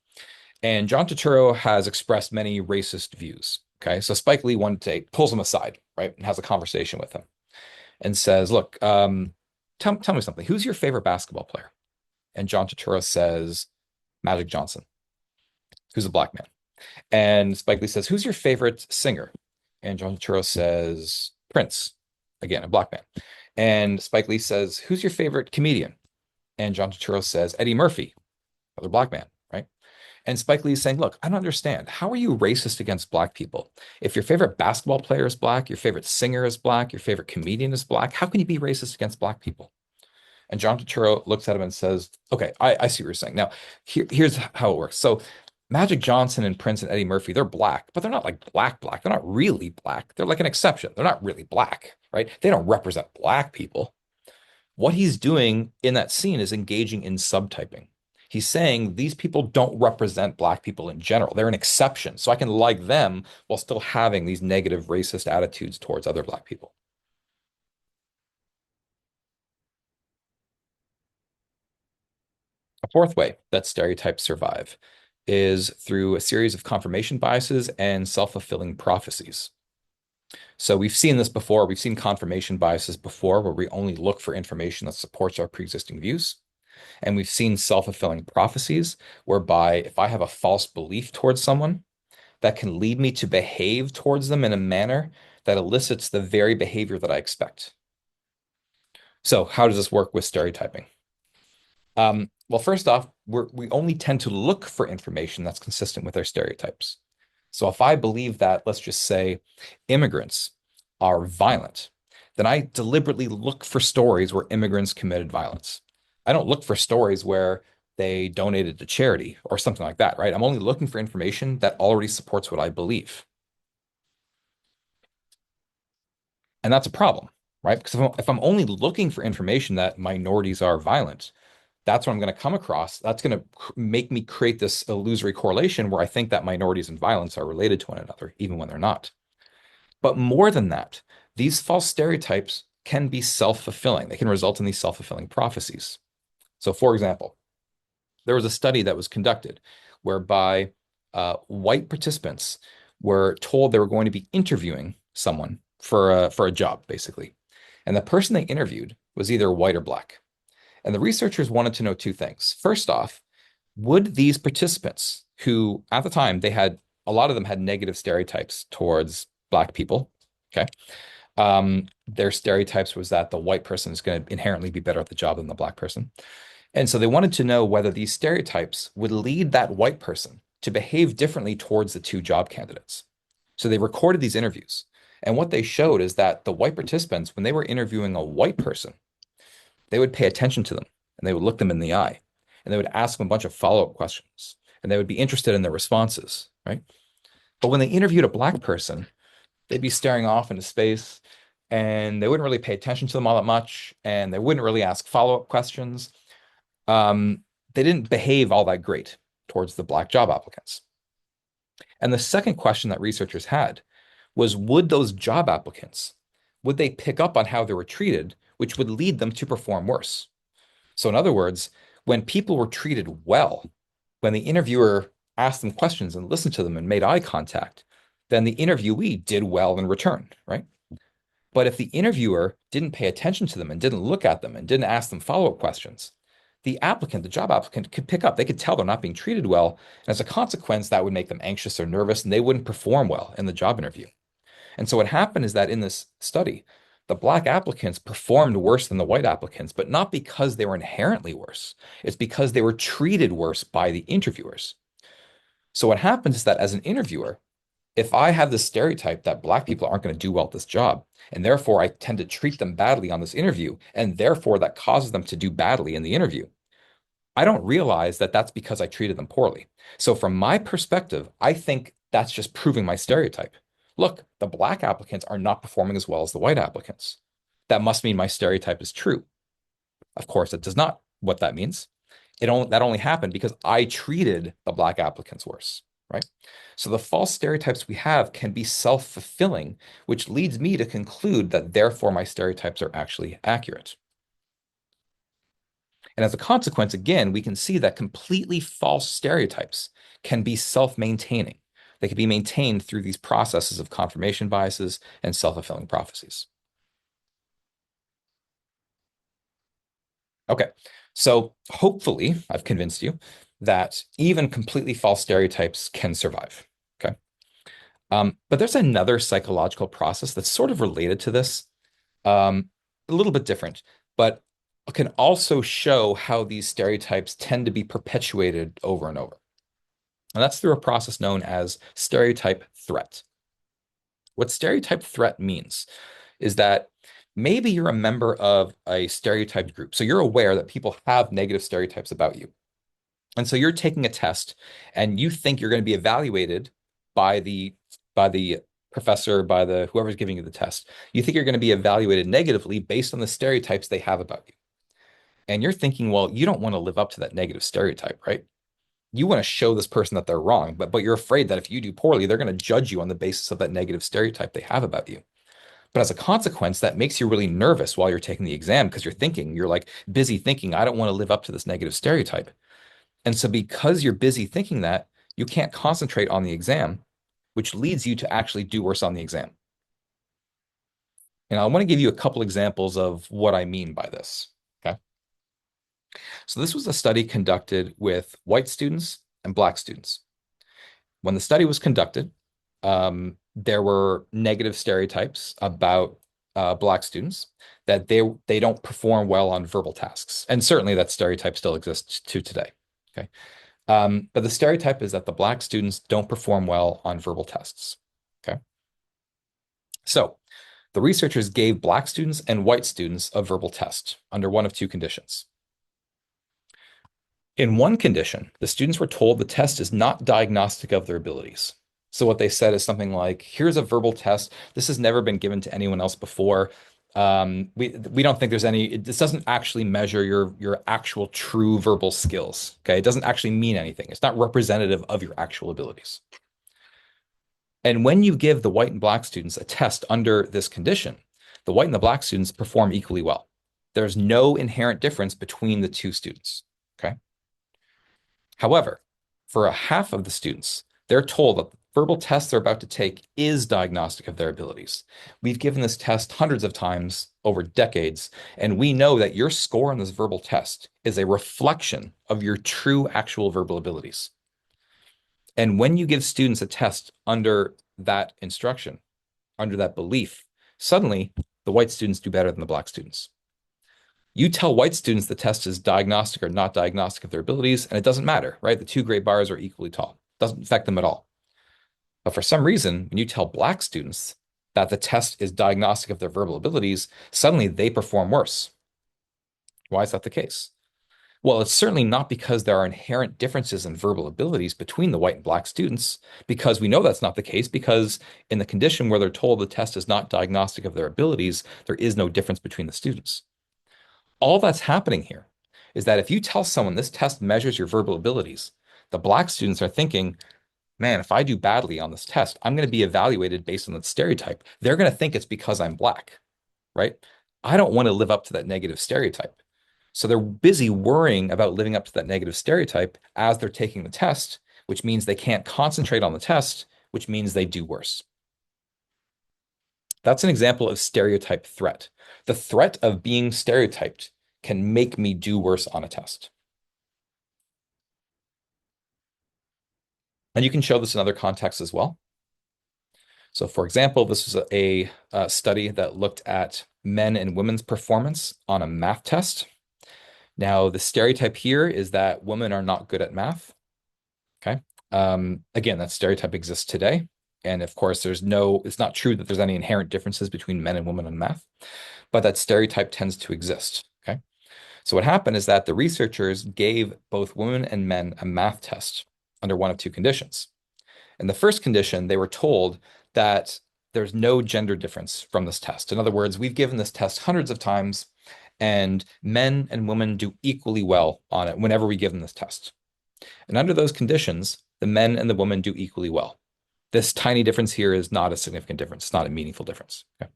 [SPEAKER 1] And John Turturro has expressed many racist views. Okay, so Spike Lee one day pulls him aside, right, and has a conversation with him and says, "Look, tell me something. Who's your favorite basketball player?" And John Turturro says, "Magic Johnson," who's a black man. And Spike Lee says, "Who's your favorite singer?" And John Turturro says, "Prince," again, a black man. And Spike Lee says, "Who's your favorite comedian?" And John Turturro says, "Eddie Murphy," another black man, right? And Spike Lee is saying, look, I don't understand. How are you racist against black people? If your favorite basketball player is black, your favorite singer is black, your favorite comedian is black, how can you be racist against black people? And John Turturro looks at him and says, okay, I see what you're saying. Now, here's how it works. So Magic Johnson and Prince and Eddie Murphy, they're black, but they're not like black, black. They're not really black. They're like an exception. They're not really black, right? They don't represent black people. What he's doing in that scene is engaging in subtyping. He's saying these people don't represent black people in general. They're an exception. So I can like them while still having these negative racist attitudes towards other black people. A fourth way that stereotypes survive is through a series of confirmation biases and self-fulfilling prophecies. So we've seen this before. We've seen confirmation biases before, where we only look for information that supports our pre-existing views. And we've seen self-fulfilling prophecies, whereby if I have a false belief towards someone, that can lead me to behave towards them in a manner that elicits the very behavior that I expect. So how does this work with stereotyping? Well, first off, we only tend to look for information that's consistent with our stereotypes. So if I believe that, let's just say, immigrants are violent, then I deliberately look for stories where immigrants committed violence. I don't look for stories where they donated to charity or something like that, right? I'm only looking for information that already supports what I believe. And that's a problem, right? Because if I'm only looking for information that minorities are violent, that's what I'm going to come across. That's going to make me create this illusory correlation where I think that minorities and violence are related to one another, even when they're not. But more than that, these false stereotypes can be self-fulfilling. They can result in these self-fulfilling prophecies. So, for example, there was a study that was conducted whereby white participants were told they were going to be interviewing someone for a job, basically. And the person they interviewed was either white or black. And the researchers wanted to know two things. First off, would these participants, who at the time they had a lot of them had negative stereotypes towards black people, okay? Their stereotypes was that the white person is going to inherently be better at the job than the black person. And so they wanted to know whether these stereotypes would lead that white person to behave differently towards the two job candidates. So they recorded these interviews And what they showed is that the white participants, when they were interviewing a white person, they would pay attention to them and they would look them in the eye and they would ask them a bunch of follow-up questions and they would be interested in their responses, right? But when they interviewed a black person, they'd be staring off into space and they wouldn't really pay attention to them all that much and they wouldn't really ask follow-up questions. Um, they didn't behave all that great towards the black job applicants. And the second question that researchers had was, would those job applicants, would they pick up on how they were treated, which would lead them to perform worse? So in other words, when people were treated well, when the interviewer asked them questions and listened to them and made eye contact, then the interviewee did well in return, right? But if the interviewer didn't pay attention to them and didn't look at them and didn't ask them follow-up questions, the applicant, the job applicant, could pick up. They could tell they're not being treated well. And as a consequence, that would make them anxious or nervous, and they wouldn't perform well in the job interview. And so what happened is that in this study, the black applicants performed worse than the white applicants, but not because they were inherently worse. It's because they were treated worse by the interviewers. So what happens is that as an interviewer, if I have this stereotype that black people aren't going to do well at this job, and therefore I tend to treat them badly on this interview, and therefore that causes them to do badly in the interview, I don't realize that that's because I treated them poorly. So from my perspective, I think that's just proving my stereotype. Look, the black applicants are not performing as well as the white applicants. That must mean my stereotype is true. Of course, it does not what that means. That only happened because I treated the black applicants worse, right? So the false stereotypes we have can be self-fulfilling, which leads me to conclude that therefore my stereotypes are actually accurate. And as a consequence, again, we can see that completely false stereotypes can be self-maintaining. They can be maintained through these processes of confirmation biases and self-fulfilling prophecies. Okay, so hopefully I've convinced you that even completely false stereotypes can survive. Okay. But there's another psychological process that's sort of related to this, a little bit different, but can also show how these stereotypes tend to be perpetuated over and over. And that's through a process known as stereotype threat. What stereotype threat means is that maybe you're a member of a stereotyped group. So you're aware that people have negative stereotypes about you. And so you're taking a test and you think you're going to be evaluated by the professor, by the whoever's giving you the test. You think you're going to be evaluated negatively based on the stereotypes they have about you. And you're thinking, well, you don't want to live up to that negative stereotype, right? You want to show this person that they're wrong, but you're afraid that if you do poorly, they're going to judge you on the basis of that negative stereotype they have about you. But as a consequence, that makes you really nervous while you're taking the exam because you're like busy thinking, I don't want to live up to this negative stereotype. And so because you're busy thinking that, you can't concentrate on the exam, which leads you to actually do worse on the exam. And I want to give you a couple examples of what I mean by this. Okay. So this was a study conducted with white students and black students. When the study was conducted, there were negative stereotypes about black students that they don't perform well on verbal tasks, and certainly that stereotype still exists to today. Okay, but the stereotype is that the black students don't perform well on verbal tests. Okay, so the researchers gave black students and white students a verbal test under one of two conditions. In one condition, the students were told the test is not diagnostic of their abilities. So what they said is something like, here's a verbal test. This has never been given to anyone else before. We don't think there's any, this doesn't actually measure your actual true verbal skills. Okay. It doesn't actually mean anything. It's not representative of your actual abilities. And when you give the white and black students a test under this condition, the white and the black students perform equally well. There's no inherent difference between the two students. Okay. However, for a half of the students, they're told that the verbal test they're about to take is diagnostic of their abilities. We've given this test hundreds of times over decades, and we know that your score on this verbal test is a reflection of your true actual verbal abilities. And when you give students a test under that instruction, under that belief, suddenly the white students do better than the black students. You tell white students the test is diagnostic or not diagnostic of their abilities, and it doesn't matter, right? The two grade bars are equally tall. It doesn't affect them at all. But for some reason, when you tell black students that the test is diagnostic of their verbal abilities, suddenly they perform worse. Why is that the case? Well, it's certainly not because there are inherent differences in verbal abilities between the white and black students, because we know that's not the case, because in the condition where they're told the test is not diagnostic of their abilities, there is no difference between the students. All that's happening here is that if you tell someone this test measures your verbal abilities, the black students are thinking, man, if I do badly on this test, I'm going to be evaluated based on that stereotype. They're going to think it's because I'm black, right? I don't want to live up to that negative stereotype. So they're busy worrying about living up to that negative stereotype as they're taking the test, which means they can't concentrate on the test, which means they do worse. That's an example of stereotype threat. The threat of being stereotyped can make me do worse on a test. And you can show this in other contexts as well. So, for example, this was a study that looked at men and women's performance on a math test. Now, the stereotype here is that women are not good at math. Okay. Again, that stereotype exists today. And of course, it's not true that there's any inherent differences between men and women in math, but that stereotype tends to exist. Okay. So what happened is that the researchers gave both women and men a math test under one of two conditions. In the first condition, they were told that there's no gender difference from this test. In other words, we've given this test hundreds of times, and men and women do equally well on it whenever we give them this test. And under those conditions, the men and the women do equally well. This tiny difference here is not a significant difference. It's not a meaningful difference. Okay?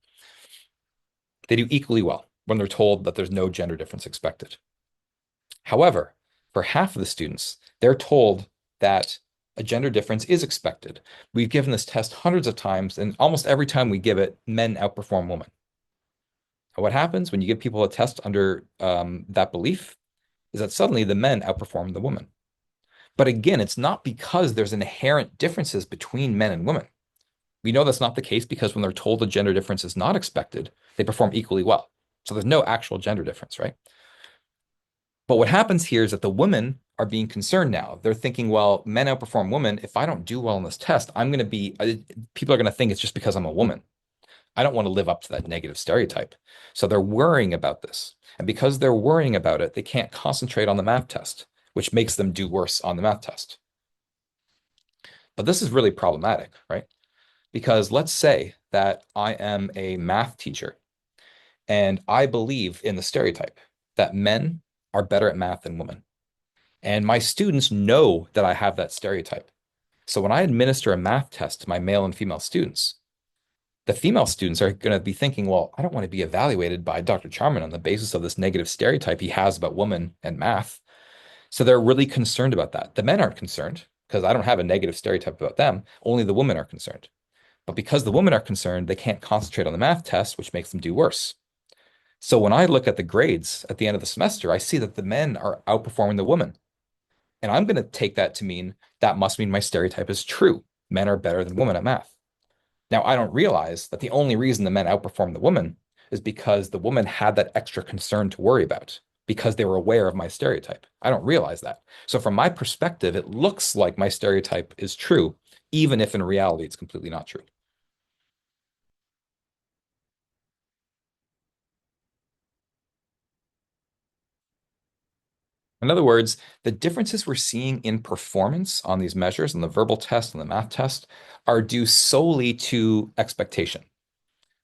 [SPEAKER 1] They do equally well when they're told that there's no gender difference expected. However, for half of the students, they're told that a gender difference is expected. We've given this test hundreds of times, and almost every time we give it, men outperform women. And what happens when you give people a test under that belief is that suddenly the men outperform the women. But again, it's not because there's inherent differences between men and women. We know that's not the case because when they're told a gender difference is not expected, they perform equally well. So there's no actual gender difference, right? But what happens here is that the women are being concerned now. They're thinking, well, men outperform women. If I don't do well on this test, people are going to think it's just because I'm a woman. I don't want to live up to that negative stereotype. So they're worrying about this. And because they're worrying about it, they can't concentrate on the math test, which makes them do worse on the math test. But this is really problematic, right? Because let's say that I am a math teacher and I believe in the stereotype that men are better at math than women. And my students know that I have that stereotype. So when I administer a math test to my male and female students, the female students are going to be thinking, well, I don't want to be evaluated by Dr. Charman on the basis of this negative stereotype he has about women and math. So they're really concerned about that. The men aren't concerned because I don't have a negative stereotype about them. Only the women are concerned. But because the women are concerned, they can't concentrate on the math test, which makes them do worse. So when I look at the grades at the end of the semester, I see that the men are outperforming the women. And I'm going to take that to mean that must mean my stereotype is true. Men are better than women at math. Now, I don't realize that the only reason the men outperform the women is because the women had that extra concern to worry about because they were aware of my stereotype. I don't realize that. So from my perspective, it looks like my stereotype is true, even if in reality it's completely not true. In other words, the differences we're seeing in performance on these measures, on the verbal test and the math test, are due solely to expectation.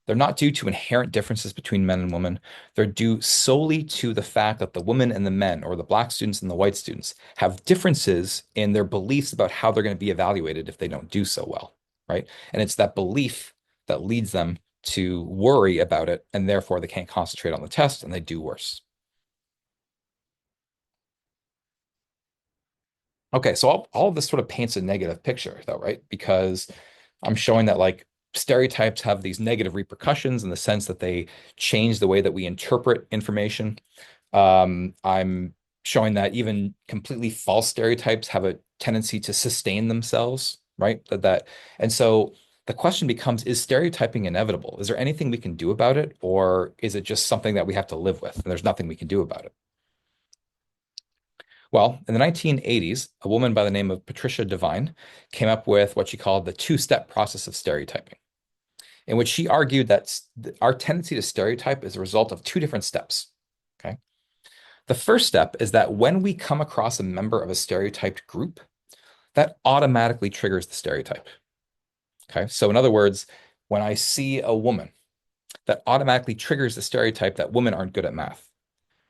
[SPEAKER 1] They're not due to inherent differences between men and women. They're due solely to the fact that the women and the men, or the black students and the white students, have differences in their beliefs about how they're going to be evaluated if they don't do so well, right? And it's that belief that leads them to worry about it, and therefore they can't concentrate on the test and they do worse. Okay, so all of this sort of paints a negative picture, though, right? Because I'm showing that like stereotypes have these negative repercussions in the sense that they change the way that we interpret information. I'm showing that even completely false stereotypes have a tendency to sustain themselves, right? And so the question becomes, is stereotyping inevitable? Is there anything we can do about it, or is it just something that we have to live with and there's nothing we can do about it? Well, in the 1980s, a woman by the name of Patricia Devine came up with what she called the two-step process of stereotyping. in which she argued that our tendency to stereotype is a result of two different steps. Okay. The first step is that when we come across a member of a stereotyped group, that automatically triggers the stereotype. Okay. So, in other words, when I see a woman, that automatically triggers the stereotype that women aren't good at math,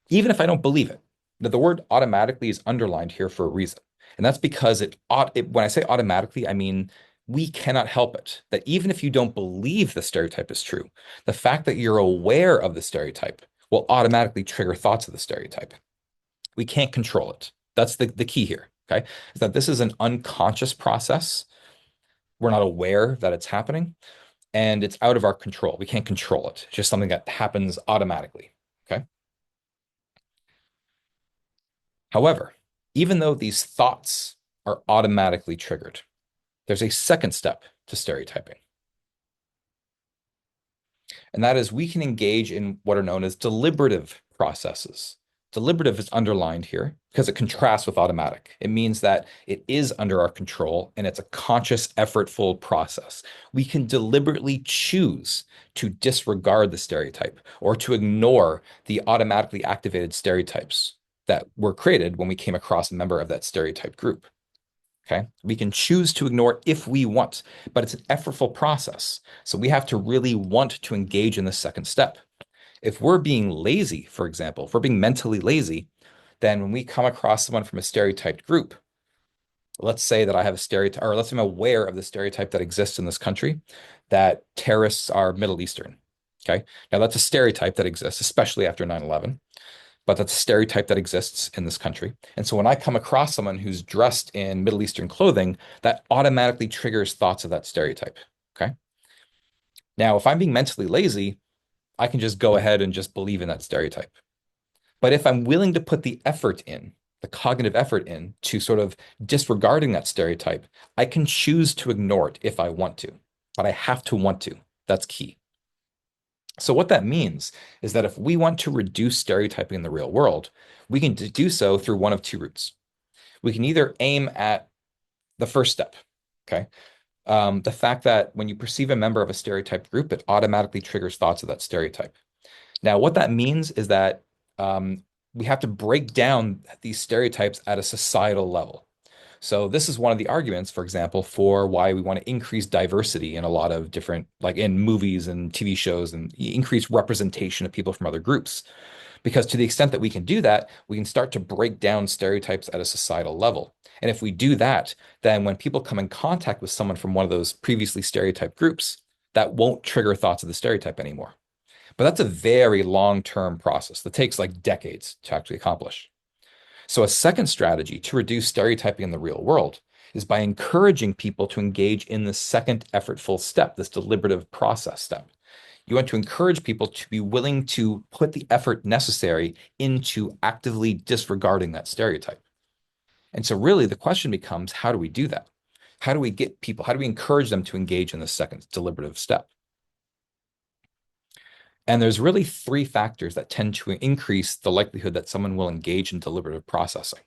[SPEAKER 1] even if I don't believe it. Now, the word automatically is underlined here for a reason. And that's because when I say automatically, I mean we cannot help it. That even if you don't believe the stereotype is true, the fact that you're aware of the stereotype will automatically trigger thoughts of the stereotype. We can't control it. That's the key here. Okay. Is that this is an unconscious process. We're not aware that it's happening and it's out of our control. We can't control it. It's just something that happens automatically. Okay. However, even though these thoughts are automatically triggered, there's a second step to stereotyping. And that is we can engage in what are known as deliberative processes. Deliberative is underlined here because it contrasts with automatic. It means that it is under our control and it's a conscious, effortful process. We can deliberately choose to disregard the stereotype or to ignore the automatically activated stereotypes that were created when we came across a member of that stereotype group. Okay. We can choose to ignore if we want, but it's an effortful process. So we have to really want to engage in the second step. If we're being lazy, for example, if we're being mentally lazy, then when we come across someone from a stereotyped group, let's say that I have a stereotype, or let's say I'm aware of the stereotype that exists in this country that terrorists are Middle Eastern. Okay. Now that's a stereotype that exists, especially after 9/11, but that's a stereotype that exists in this country. And so when I come across someone who's dressed in Middle Eastern clothing, that automatically triggers thoughts of that stereotype. Okay. Now, if I'm being mentally lazy, I can just go ahead and just believe in that stereotype. But if I'm willing to put the effort in, the cognitive effort in to sort of disregarding that stereotype, I can choose to ignore it if I want to, but I have to want to. That's key. So what that means is that if we want to reduce stereotyping in the real world, we can do so through one of two routes. We can either aim at the first step, okay? The fact that when you perceive a member of a stereotyped group, it automatically triggers thoughts of that stereotype. Now, what that means is that we have to break down these stereotypes at a societal level. So this is one of the arguments, for example, for why we want to increase diversity in a lot of different, like in movies and TV shows, and increase representation of people from other groups. Because to the extent that we can do that, we can start to break down stereotypes at a societal level. And if we do that, then when people come in contact with someone from one of those previously stereotyped groups, that won't trigger thoughts of the stereotype anymore. But that's a very long-term process that takes like decades to actually accomplish. So a second strategy to reduce stereotyping in the real world is by encouraging people to engage in the second effortful step, this deliberative process step. You want to encourage people to be willing to put the effort necessary into actively disregarding that stereotype. And so really the question becomes, how do we do that? How do we get people, how do we encourage them to engage in the second deliberative step? And there's really three factors that tend to increase the likelihood that someone will engage in deliberative processing.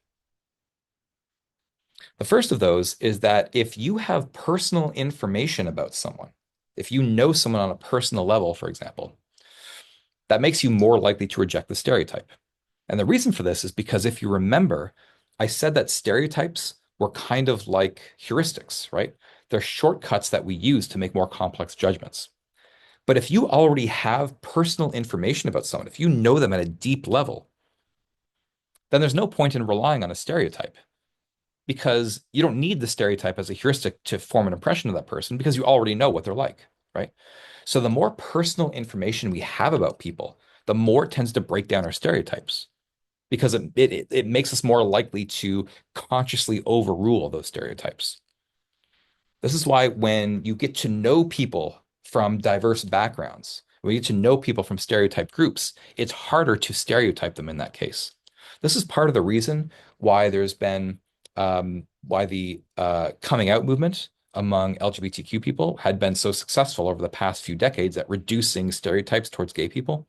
[SPEAKER 1] The first of those is that if you have personal information about someone, if you know someone on a personal level, for example, that makes you more likely to reject the stereotype. And the reason for this is because if you remember, I said that stereotypes were kind of like heuristics, right? They're shortcuts that we use to make more complex judgments. But if you already have personal information about someone, if you know them at a deep level, then there's no point in relying on a stereotype because you don't need the stereotype as a heuristic to form an impression of that person because you already know what they're like, right? So the more personal information we have about people, the more it tends to break down our stereotypes because it makes us more likely to consciously overrule those stereotypes. This is why when you get to know people from diverse backgrounds, when you get to know people from stereotyped groups, it's harder to stereotype them in that case. This is part of the reason why there's been why the coming out movement among LGBTQ people had been so successful over the past few decades at reducing stereotypes towards gay people,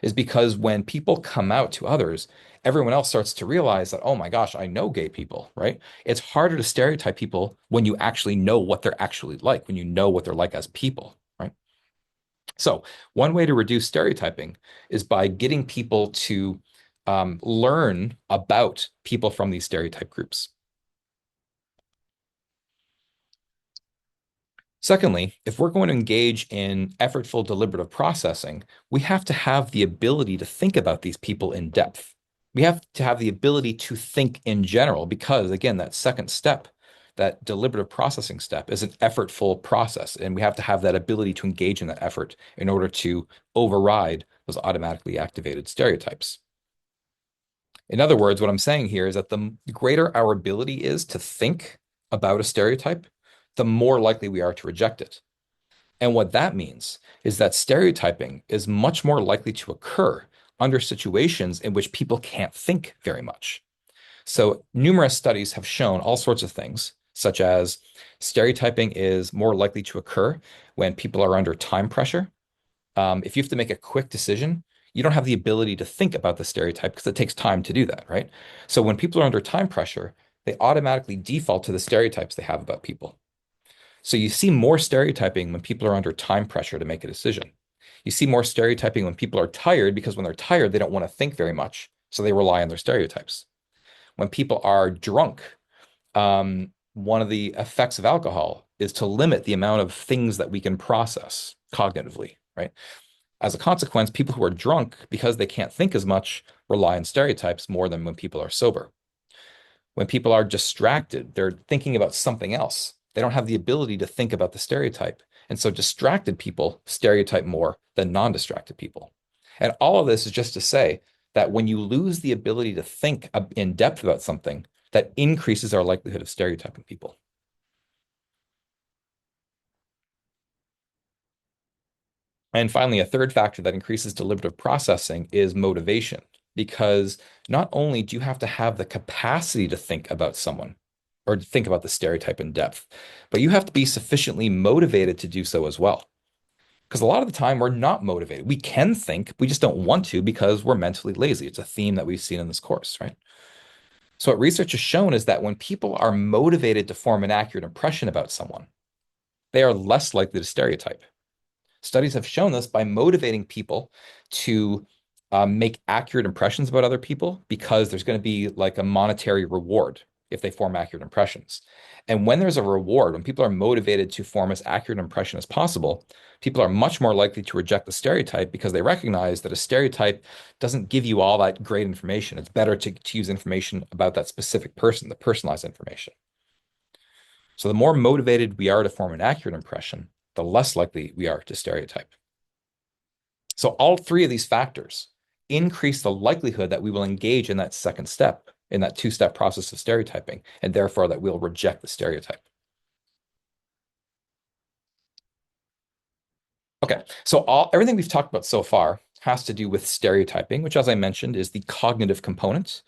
[SPEAKER 1] is because when people come out to others, everyone else starts to realize that, oh my gosh, I know gay people, right? It's harder to stereotype people when you actually know what they're actually like, when you know what they're like as people, right? So, one way to reduce stereotyping is by getting people to learn about people from these stereotype groups. Secondly, if we're going to engage in effortful deliberative processing, we have to have the ability to think about these people in depth. We have to have the ability to think in general because, again, that second step, that deliberative processing step, is an effortful process. And we have to have that ability to engage in that effort in order to override those automatically activated stereotypes. In other words, what I'm saying here is that the greater our ability is to think about a stereotype, the more likely we are to reject it. And what that means is that stereotyping is much more likely to occur under situations in which people can't think very much. So, numerous studies have shown all sorts of things, such as stereotyping is more likely to occur when people are under time pressure. If you have to make a quick decision, you don't have the ability to think about the stereotype because it takes time to do that, right? So, when people are under time pressure, they automatically default to the stereotypes they have about people. So you see more stereotyping when people are under time pressure to make a decision. You see more stereotyping when people are tired because when they're tired, they don't want to think very much. So they rely on their stereotypes. When people are drunk, one of the effects of alcohol is to limit the amount of things that we can process cognitively, right? As a consequence, people who are drunk, because they can't think as much, rely on stereotypes more than when people are sober. When people are distracted, they're thinking about something else. They don't have the ability to think about the stereotype. And so distracted people stereotype more than non-distracted people. And all of this is just to say that when you lose the ability to think in depth about something, that increases our likelihood of stereotyping people. And finally, a third factor that increases deliberative processing is motivation, because not only do you have to have the capacity to think about someone or to think about the stereotype in depth, but you have to be sufficiently motivated to do so as well. Because a lot of the time we're not motivated. We can think, we just don't want to because we're mentally lazy. It's a theme that we've seen in this course, right? So, what research has shown is that when people are motivated to form an accurate impression about someone, they are less likely to stereotype. Studies have shown this by motivating people to make accurate impressions about other people because there's going to be like a monetary reward if they form accurate impressions. And when there's a reward, when people are motivated to form as accurate an impression as possible, people are much more likely to reject the stereotype because they recognize that a stereotype doesn't give you all that great information. It's better to use information about that specific person, the personalized information. So the more motivated we are to form an accurate impression, the less likely we are to stereotype. So all three of these factors increase the likelihood that we will engage in that second step, in that two-step process of stereotyping, and therefore that we'll reject the stereotype. Okay, so everything we've talked about so far has to do with stereotyping, which, as I mentioned, is the cognitive component.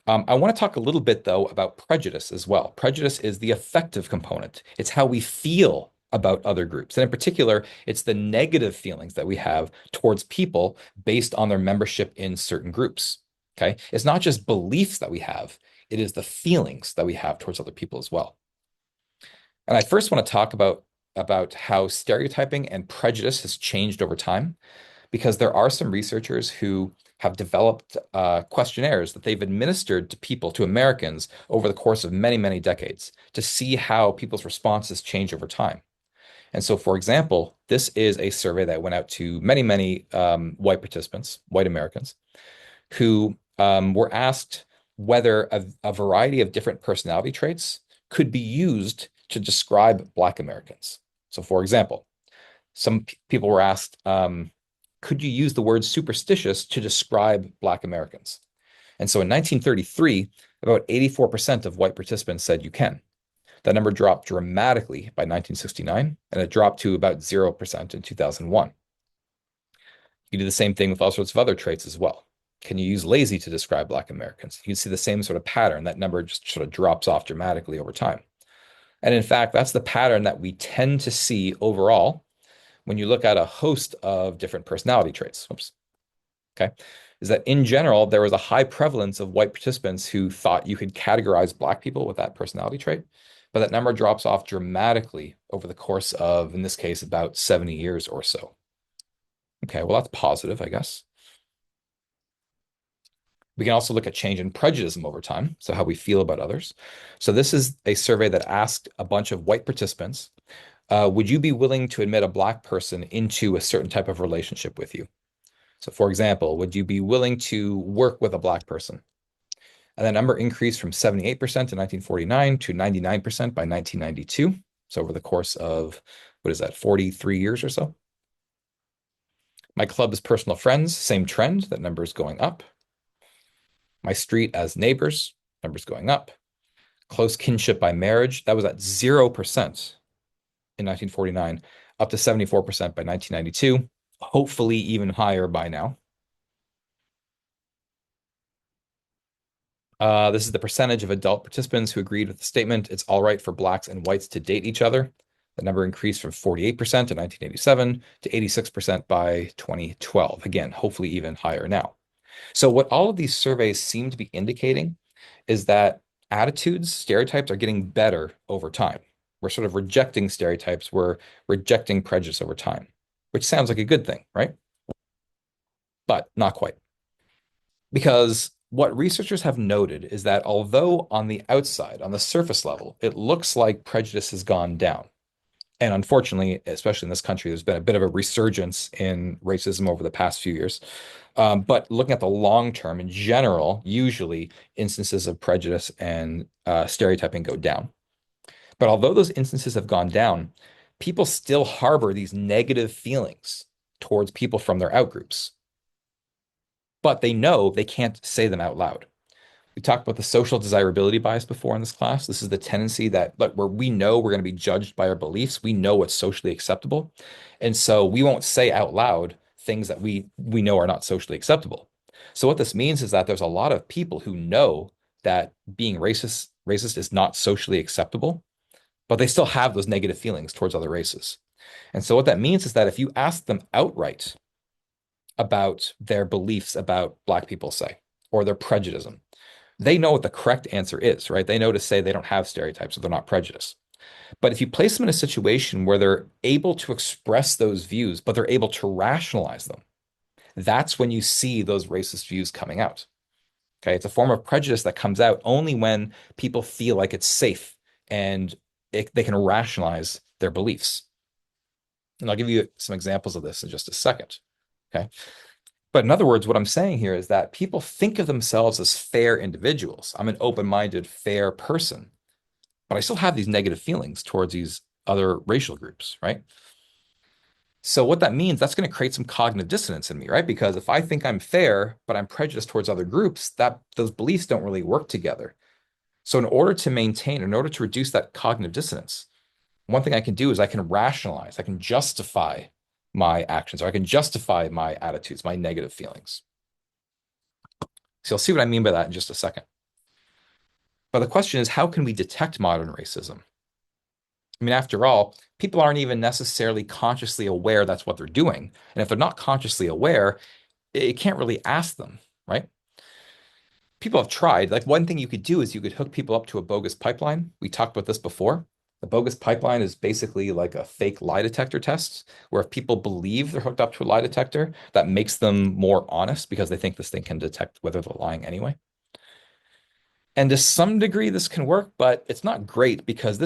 [SPEAKER 1] I want to talk a little bit, though, about prejudice as well. Prejudice is the affective component. It's how we feel about other groups. And in particular, it's the negative feelings that we have towards people based on their membership in certain groups. Okay. It's not just beliefs that we have, it is the feelings that we have towards other people as well. And I first want to talk about how stereotyping and prejudice has changed over time because there are some researchers who have developed questionnaires that they've administered to people, to Americans, over the course of many, many decades to see how people's responses change over time. And so, for example, this is a survey that went out to many, many white participants, white Americans, who were asked whether a variety of different personality traits could be used to describe Black Americans. So, for example, some people were asked, could you use the word superstitious to describe Black Americans? And so in 1933, about 84% of white participants said you can. That number dropped dramatically by 1969, and it dropped to about 0% in 2001. You do the same thing with all sorts of other traits as well. Can you use lazy to describe Black Americans? You see the same sort of pattern. That number just sort of drops off dramatically over time. And in fact, that's the pattern that we tend to see overall when you look at a host of different personality traits. Oops. Okay. Is that in general, there was a high prevalence of white participants who thought you could categorize Black people with that personality trait, but that number drops off dramatically over the course of, in this case, about 70 years or so. Okay, well, that's positive, I guess. We can also look at change in prejudice over time, so how we feel about others. So this is a survey that asked a bunch of white participants, would you be willing to admit a black person into a certain type of relationship with you? So for example, would you be willing to work with a black person? And that number increased from 78% in 1949 to 99% by 1992. So over the course of, what is that, 43 years or so? My club's personal friends, same trend, that number is going up. My street as neighbors, numbers going up. Close kinship by marriage, that was at 0% in 1949, up to 74% by 1992, hopefully even higher by now. This is the percentage of adult participants who agreed with the statement, it's all right for blacks and whites to date each other. The number increased from 48% in 1987 to 86% by 2012. Again, hopefully even higher now. So what all of these surveys seem to be indicating is that attitudes, stereotypes are getting better over time. We're sort of rejecting stereotypes, we're rejecting prejudice over time, which sounds like a good thing, right? But not quite. Because what researchers have noted is that although on the outside, on the surface level, it looks like prejudice has gone down, and unfortunately, especially in this country, there's been a bit of a resurgence in racism over the past few years. But looking at the long term, in general, usually instances of prejudice and stereotyping go down. But although those instances have gone down, people still harbor these negative feelings towards people from their outgroups, but they know they can't say them out loud. We talked about the social desirability bias before in this class. This is the tendency that, like, where we know we're going to be judged by our beliefs, we know what's socially acceptable, and so we won't say out loud things that we know are not socially acceptable. So what this means is that there's a lot of people who know that being racist is not socially acceptable, but they still have those negative feelings towards other races. And so what that means is that if you ask them outright about their beliefs about Black people, say, or their prejudice, they know what the correct answer is, right? They know to say they don't have stereotypes or they're not prejudiced. But if you place them in a situation where they're able to express those views, but they're able to rationalize them, that's when you see those racist views coming out. Okay. It's a form of prejudice that comes out only when people feel like it's safe and they can rationalize their beliefs. And I'll give you some examples of this in just a second. Okay. But in other words, what I'm saying here is that people think of themselves as fair individuals. I'm an open-minded, fair person, but I still have these negative feelings towards these other racial groups, right? So what that means, that's going to create some cognitive dissonance in me, right? Because if I think I'm fair, but I'm prejudiced towards other groups, that those beliefs don't really work together. So in order to maintain, in order to reduce that cognitive dissonance, one thing I can do is I can rationalize, I can justify my actions, or I can justify my attitudes, my negative feelings. So you'll see what I mean by that in just a second. But the question is, how can we detect modern racism? I mean, after all, people aren't even necessarily consciously aware that's what they're doing. And if they're not consciously aware, it can't really ask them, right? People have tried. Like one thing you could do is you could hook people up to a bogus pipeline. We talked about this before. The bogus pipeline is basically like a fake lie detector test, where if people believe they're hooked up to a lie detector, that makes them more honest because they think this thing can detect whether they're lying anyway. And to some degree, this can work, but it's not great because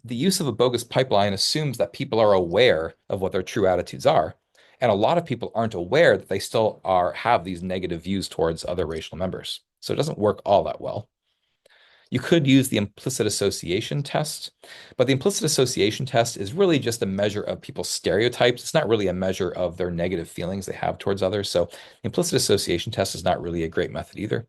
[SPEAKER 1] the use of a bogus pipeline assumes that people are aware of what their true attitudes are. And a lot of people aren't aware that they still have these negative views towards other racial members. So it doesn't work all that well. You could use the implicit association test, but the implicit association test is really just a measure of people's stereotypes. It's not really a measure of their negative feelings they have towards others. So the implicit association test is not really a great method either.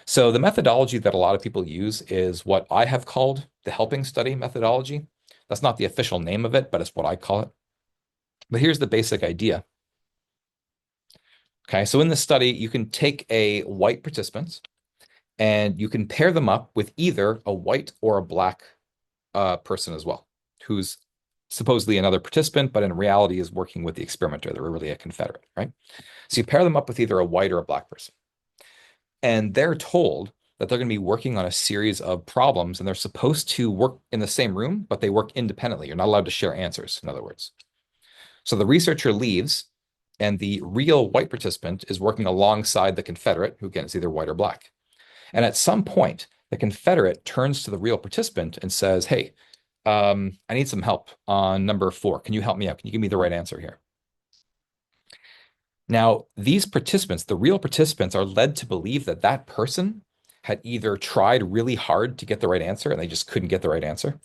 [SPEAKER 1] So the methodology that a lot of people use is what I have called the helping study methodology. That's not the official name of it, but it's what I call it. But here's the basic idea. Okay, so in this study, you can take a white participant and you can pair them up with either a white or a black person as well, who's supposedly another participant, but in reality is working with the experimenter. They're really a confederate, right? So you pair them up with either a white or a black person. And they're told that they're going to be working on a series of problems and they're supposed to work in the same room, but they work independently. You're not allowed to share answers, in other words. So the researcher leaves and the real white participant is working alongside the Confederate, who again is either white or black. And at some point, the Confederate turns to the real participant and says, "Hey, I need some help on number four. Can you help me out? Can you give me the right answer here?" Now, these participants, the real participants, are led to believe that that person had either tried really hard to get the right answer and they just couldn't get the right answer,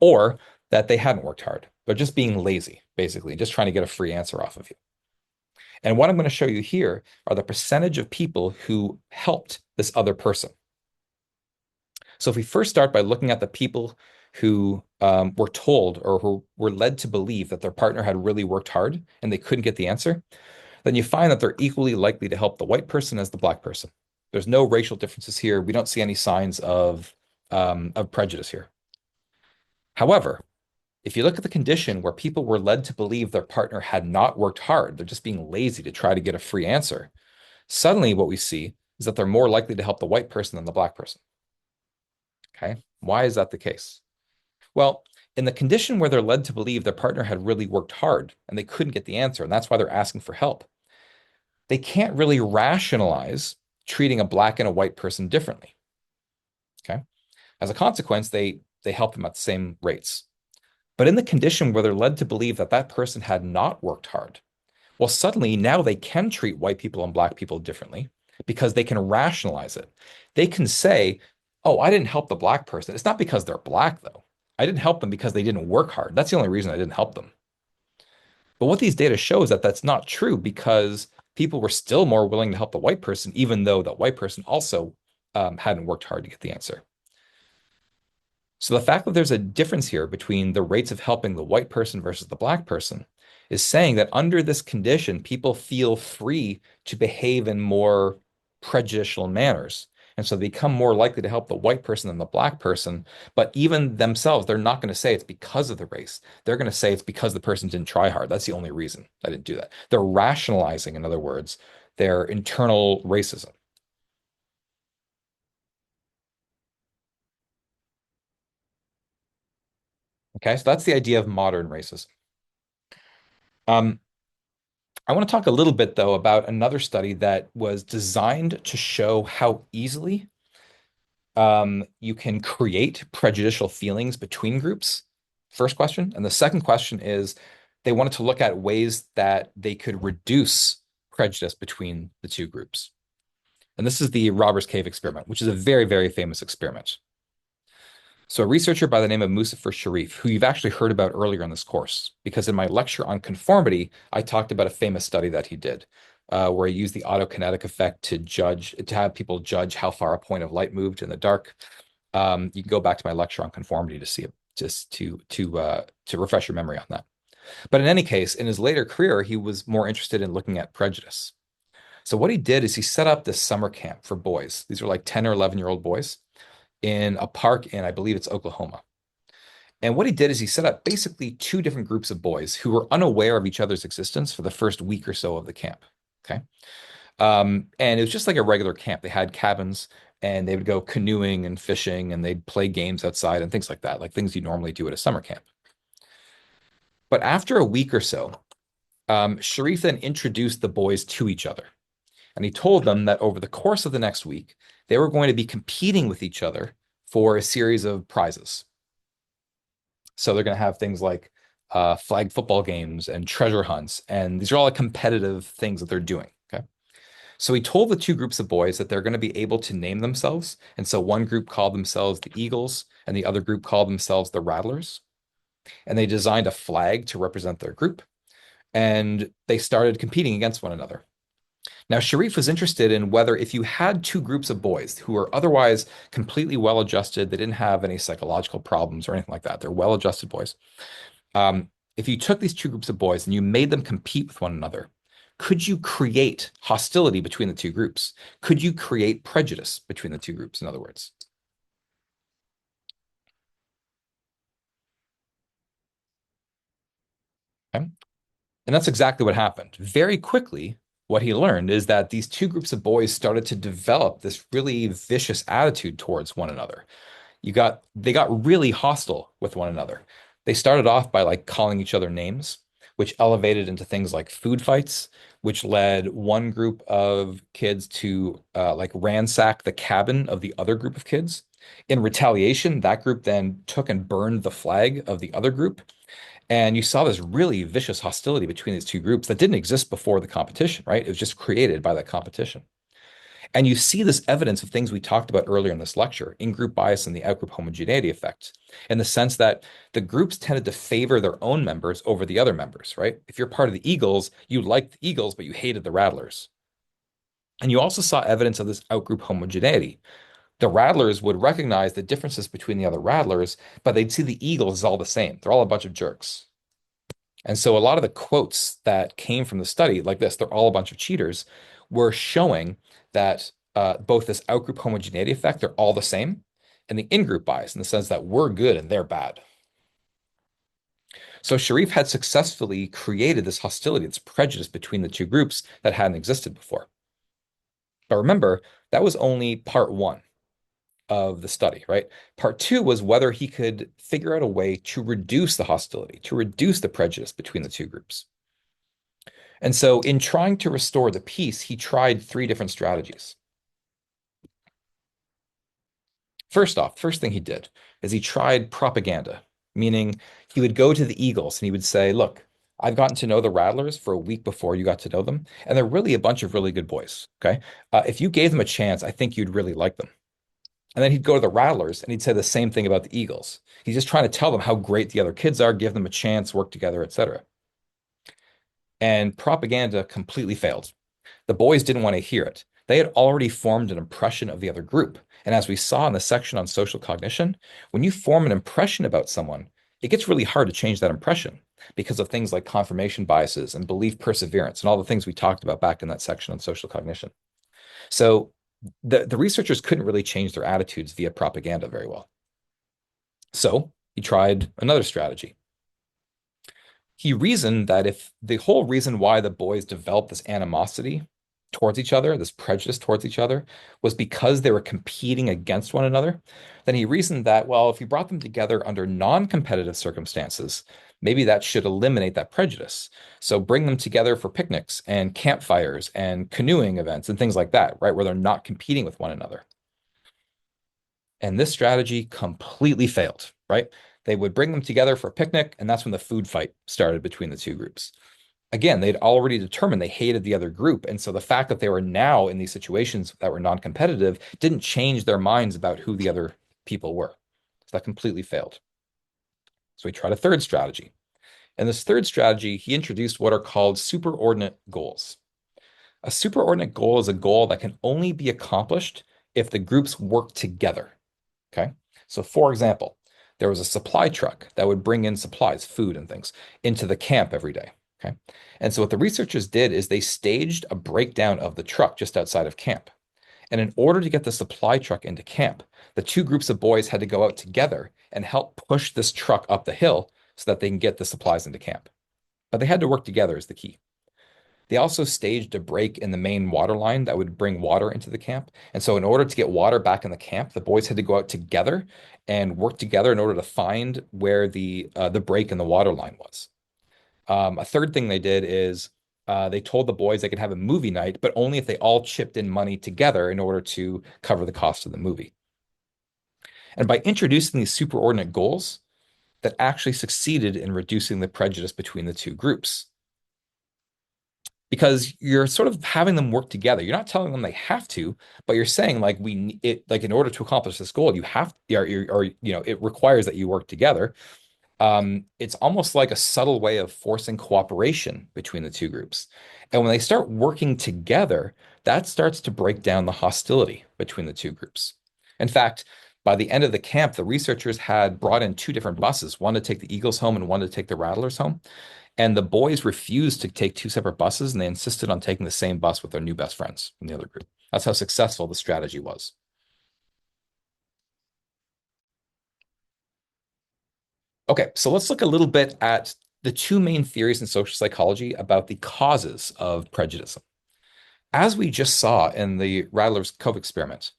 [SPEAKER 1] or that they hadn't worked hard. They're just being lazy, basically, just trying to get a free answer off of you. And what I'm going to show you here are the percentage of people who helped this other person. So if we first start by looking at the people who were told or who were led to believe that their partner had really worked hard and they couldn't get the answer, then you find that they're equally likely to help the white person as the black person. There's no racial differences here. We don't see any signs of prejudice here. However, if you look at the condition where people were led to believe their partner had not worked hard, they're just being lazy to try to get a free answer, suddenly what we see is that they're more likely to help the white person than the black person. Okay. Why is that the case? Well, in the condition where they're led to believe their partner had really worked hard and they couldn't get the answer, and that's why they're asking for help, they can't really rationalize treating a black and a white person differently. Okay. As a consequence, they help them at the same rates. But in the condition where they're led to believe that that person had not worked hard, well, suddenly now they can treat white people and black people differently because they can rationalize it. They can say, "Oh, I didn't help the black person. It's not because they're black, though. I didn't help them because they didn't work hard. That's the only reason I didn't help them." But what these data show is that that's not true because people were still more willing to help the white person, even though that white person also hadn't worked hard to get the answer. So the fact that there's a difference here between the rates of helping the white person versus the black person is saying that under this condition, people feel free to behave in more prejudicial manners. And so they become more likely to help the white person than the black person. But even themselves, they're not going to say it's because of the race. They're going to say it's because the person didn't try hard. That's the only reason I didn't do that. They're rationalizing, in other words, their internal racism. Okay, so that's the idea of modern racism. Um, I want to talk a little bit, though, about another study that was designed to show how easily you can create prejudicial feelings between groups. First question. And the second question is they wanted to look at ways that they could reduce prejudice between the two groups. And this is the Robbers Cave experiment, which is a very, very famous experiment. So a researcher by the name of Muzafer Sharif, who you've actually heard about earlier in this course, because in my lecture on conformity, I talked about a famous study that he did, where he used the autokinetic effect to have people judge how far a point of light moved in the dark. You can go back to my lecture on conformity to see it, just to refresh your memory on that. But in any case, in his later career, he was more interested in looking at prejudice. So what he did is he set up this summer camp for boys. These were like 10 or 11-year-old boys in a park in, I believe it's Oklahoma. And what he did is he set up basically two different groups of boys who were unaware of each other's existence for the first week or so of the camp. Okay. And it was just like a regular camp. They had cabins and they would go canoeing and fishing and they'd play games outside and things like that, like things you normally do at a summer camp. But after a week or so, Sharif then introduced the boys to each other. And he told them that over the course of the next week, they were going to be competing with each other for a series of prizes. So they're going to have things like flag football games and treasure hunts. And these are all like competitive things that they're doing. Okay. So he told the two groups of boys that they're going to be able to name themselves. And so one group called themselves the Eagles and the other group called themselves the Rattlers. And they designed a flag to represent their group. And they started competing against one another. Now, Sharif was interested in whether if you had two groups of boys who were otherwise completely well-adjusted, they didn't have any psychological problems or anything like that. They're well-adjusted boys. If you took these two groups of boys and you made them compete with one another, could you create hostility between the two groups? Could you create prejudice between the two groups, in other words? Okay. And that's exactly what happened. Very quickly, what he learned is that these two groups of boys started to develop this really vicious attitude towards one another. They got really hostile with one another. They started off by like calling each other names, which elevated into things like food fights, which led one group of kids to like ransack the cabin of the other group of kids. In retaliation, that group then took and burned the flag of the other group. And you saw this really vicious hostility between these two groups that didn't exist before the competition, right? It was just created by that competition. And you see this evidence of things we talked about earlier in this lecture, in-group bias and the out-group homogeneity effect, in the sense that the groups tended to favor their own members over the other members, right? If you're part of the Eagles, you liked the Eagles, but you hated the Rattlers. And you also saw evidence of this out-group homogeneity. The Rattlers would recognize the differences between the other Rattlers, but they'd see the Eagles as all the same. They're all a bunch of jerks. And so a lot of the quotes that came from the study, like this, they're all a bunch of cheaters, were showing that both this outgroup homogeneity effect, they're all the same, and the in-group bias in the sense that we're good and they're bad. So Sharif had successfully created this hostility, this prejudice between the two groups that hadn't existed before. But remember, that was only part one of the study, right? Part two was whether he could figure out a way to reduce the hostility, to reduce the prejudice between the two groups. And so, in trying to restore the peace, he tried three different strategies. First off, first thing he did is he tried propaganda, meaning he would go to the Eagles and he would say, look, I've gotten to know the Rattlers for a week before you got to know them, and they're really a bunch of really good boys. Okay. If you gave them a chance, I think you'd really like them. And then he'd go to the Rattlers and he'd say the same thing about the Eagles. He's just trying to tell them how great the other kids are, give them a chance, work together, etc. And propaganda completely failed. The boys didn't want to hear it. They had already formed an impression of the other group. And as we saw in the section on social cognition, when you form an impression about someone, it gets really hard to change that impression because of things like confirmation biases and belief perseverance and all the things we talked about back in that section on social cognition. So the researchers couldn't really change their attitudes via propaganda very well. So he tried another strategy. He reasoned that if the whole reason why the boys developed this animosity towards each other, this prejudice towards each other, was because they were competing against one another, then he reasoned that, well, if you brought them together under non-competitive circumstances, maybe that should eliminate that prejudice. So bring them together for picnics and campfires and canoeing events and things like that, right, where they're not competing with one another. And this strategy completely failed, right? They would bring them together for a picnic, and that's when the food fight started between the two groups. Again, they'd already determined they hated the other group. And so the fact that they were now in these situations that were non-competitive didn't change their minds about who the other people were. So that completely failed. So he tried a third strategy. And this third strategy, he introduced what are called superordinate goals. A superordinate goal is a goal that can only be accomplished if the groups work together. Okay. So for example, there was a supply truck that would bring in supplies, food and things into the camp every day. Okay. And so what the researchers did is they staged a breakdown of the truck just outside of camp. And in order to get the supply truck into camp, the two groups of boys had to go out together and help push this truck up the hill so that they can get the supplies into camp. But they had to work together is the key. They also staged a break in the main water line that would bring water into the camp. And so in order to get water back in the camp, the boys had to go out together and work together in order to find where the break in the water line was. A third thing they did is they told the boys they could have a movie night, but only if they all chipped in money together in order to cover the cost of the movie. And by introducing these superordinate goals, that actually succeeded in reducing the prejudice between the two groups. Because you're sort of having them work together. You're not telling them they have to, but you're saying like like in order to accomplish this goal, you have or it requires that you work together. It's almost like a subtle way of forcing cooperation between the two groups. And when they start working together, that starts to break down the hostility between the two groups. In fact, by the end of the camp, the researchers had brought in two different buses, one to take the Eagles home and one to take the Rattlers home. And the boys refused to take two separate buses, and they insisted on taking the same bus with their new best friends from the other group. That's how successful the strategy was. Okay, so let's look a little bit at the two main theories in social psychology about the causes of prejudice. As we just saw in the Radler's Cove experiment,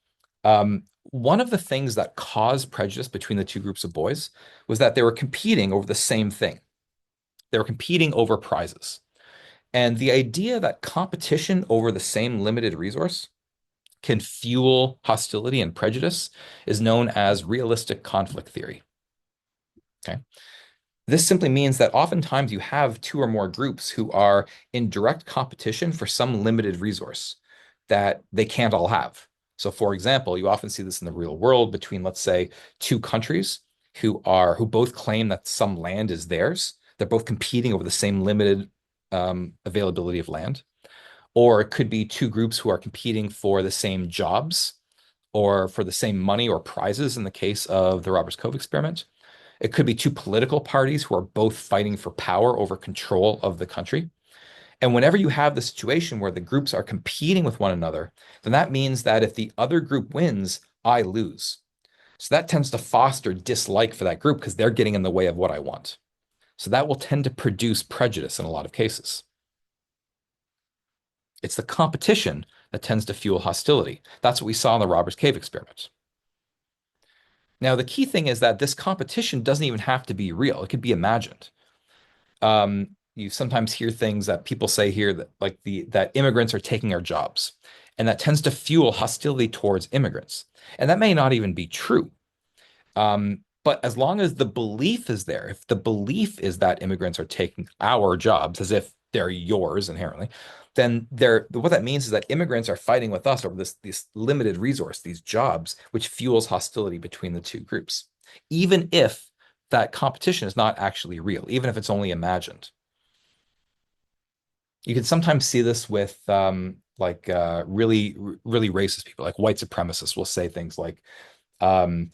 [SPEAKER 1] one of the things that caused prejudice between the two groups of boys was that they were competing over the same thing. They were competing over prizes. And the idea that competition over the same limited resource can fuel hostility and prejudice is known as realistic conflict theory. Okay. This simply means that oftentimes you have two or more groups who are in direct competition for some limited resource that they can't all have. So, for example, you often see this in the real world between, let's say, two countries who both claim that some land is theirs. They're both competing over the same limited availability of land. Or it could be two groups who are competing for the same jobs or for the same money or prizes in the case of the Roberts Cove experiment. It could be two political parties who are both fighting for power over control of the country. And whenever you have the situation where the groups are competing with one another, then that means that if the other group wins, I lose. So that tends to foster dislike for that group because they're getting in the way of what I want. So that will tend to produce prejudice in a lot of cases. It's the competition that tends to fuel hostility. That's what we saw in the Roberts Cave experiment. Now, the key thing is that this competition doesn't even have to be real. It could be imagined. You sometimes hear things that people say here that like that immigrants are taking our jobs, and that tends to fuel hostility towards immigrants. And that may not even be true. But as long as the belief is there, if the belief is that immigrants are taking our jobs as if they're yours inherently, then what that means is that immigrants are fighting with us over this limited resource, these jobs, which fuels hostility between the two groups, even if that competition is not actually real, even if it's only imagined. You can sometimes see this with really racist people, like white supremacists will say things like, um,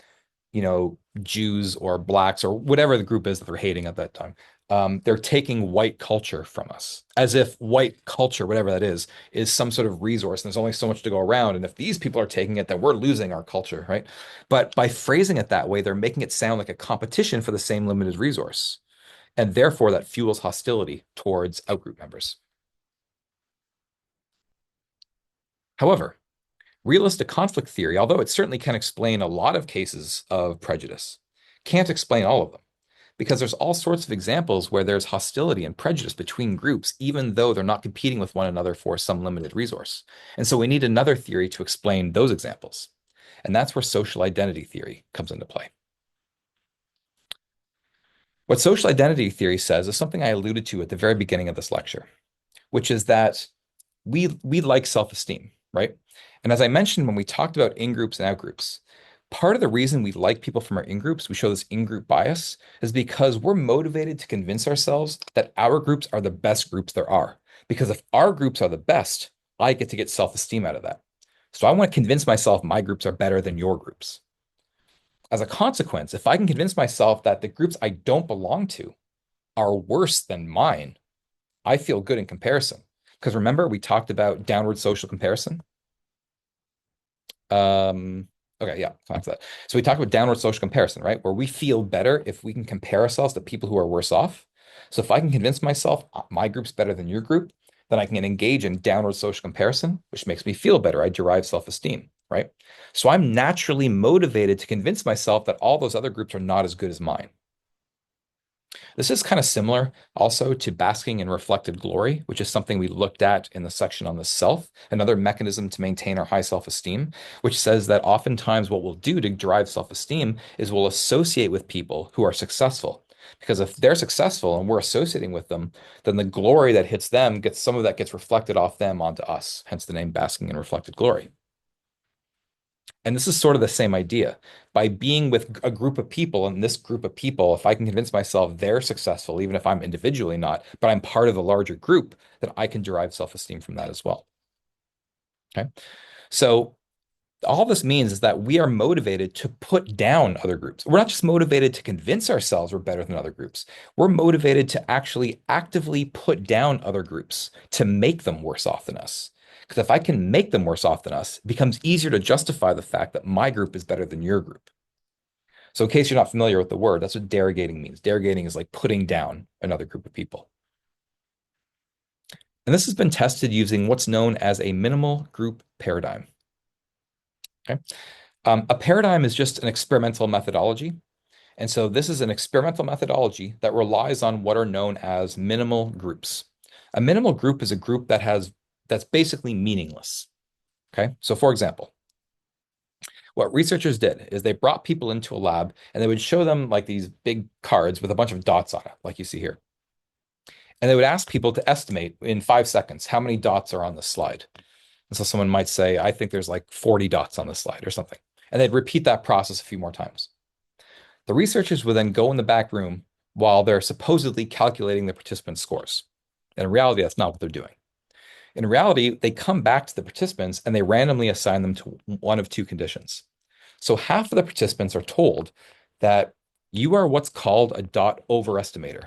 [SPEAKER 1] Jews or blacks or whatever the group is that they're hating at that time. They're taking white culture from us as if white culture, whatever that is some sort of resource. And there's only so much to go around. And if these people are taking it, then we're losing our culture, right? But by phrasing it that way, they're making it sound like a competition for the same limited resource. And therefore, that fuels hostility towards outgroup members. However, realistic conflict theory, although it certainly can explain a lot of cases of prejudice, can't explain all of them because there's all sorts of examples where there's hostility and prejudice between groups, even though they're not competing with one another for some limited resource. And so we need another theory to explain those examples. And that's where social identity theory comes into play. What social identity theory says is something I alluded to at the very beginning of this lecture, which is that we like self-esteem, right? And as I mentioned when we talked about in-groups and out-groups, part of the reason we like people from our in-groups, we show this in-group bias, is because we're motivated to convince ourselves that our groups are the best groups there are. Because if our groups are the best, I get to get self-esteem out of that. So I want to convince myself my groups are better than your groups. As a consequence, if I can convince myself that the groups I don't belong to are worse than mine, I feel good in comparison. Because remember, we talked about downward social comparison. Okay, yeah, come back to that. So we talked about downward social comparison, right? Where we feel better if we can compare ourselves to people who are worse off. So if I can convince myself my group's better than your group, then I can engage in downward social comparison, which makes me feel better. I derive self-esteem, right? So I'm naturally motivated to convince myself that all those other groups are not as good as mine. This is kind of similar also to basking in reflected glory, which is something we looked at in the section on the self, another mechanism to maintain our high self-esteem, which says that oftentimes what we'll do to drive self-esteem is we'll associate with people who are successful. Because if they're successful and we're associating with them, then the glory that hits them gets some of that gets reflected off them onto us, hence the name basking in reflected glory. And this is sort of the same idea. By being with a group of people, and this group of people, if I can convince myself they're successful, even if I'm individually not, but I'm part of the larger group, then I can derive self-esteem from that as well. Okay. So all this means is that we are motivated to put down other groups. We're not just motivated to convince ourselves we're better than other groups. We're motivated to actually actively put down other groups to make them worse off than us. Because if I can make them worse off than us, it becomes easier to justify the fact that my group is better than your group. So in case you're not familiar with the word, that's what derogating means. Derogating is like putting down another group of people. And this has been tested using what's known as a minimal group paradigm. Okay. A paradigm is just an experimental methodology. And so this is an experimental methodology that relies on what are known as minimal groups. A minimal group is a group that's basically meaningless. Okay. So for example, what researchers did is they brought people into a lab and they would show them like these big cards with a bunch of dots on it, like you see here. And they would ask people to estimate in 5 seconds how many dots are on the slide. And so someone might say, I think there's like 40 dots on the slide or something. And they'd repeat that process a few more times. The researchers would then go in the back room while they're supposedly calculating the participants' scores. And in reality, that's not what they're doing. In reality, they come back to the participants and they randomly assign them to one of two conditions. So half of the participants are told that you are what's called a dot overestimator.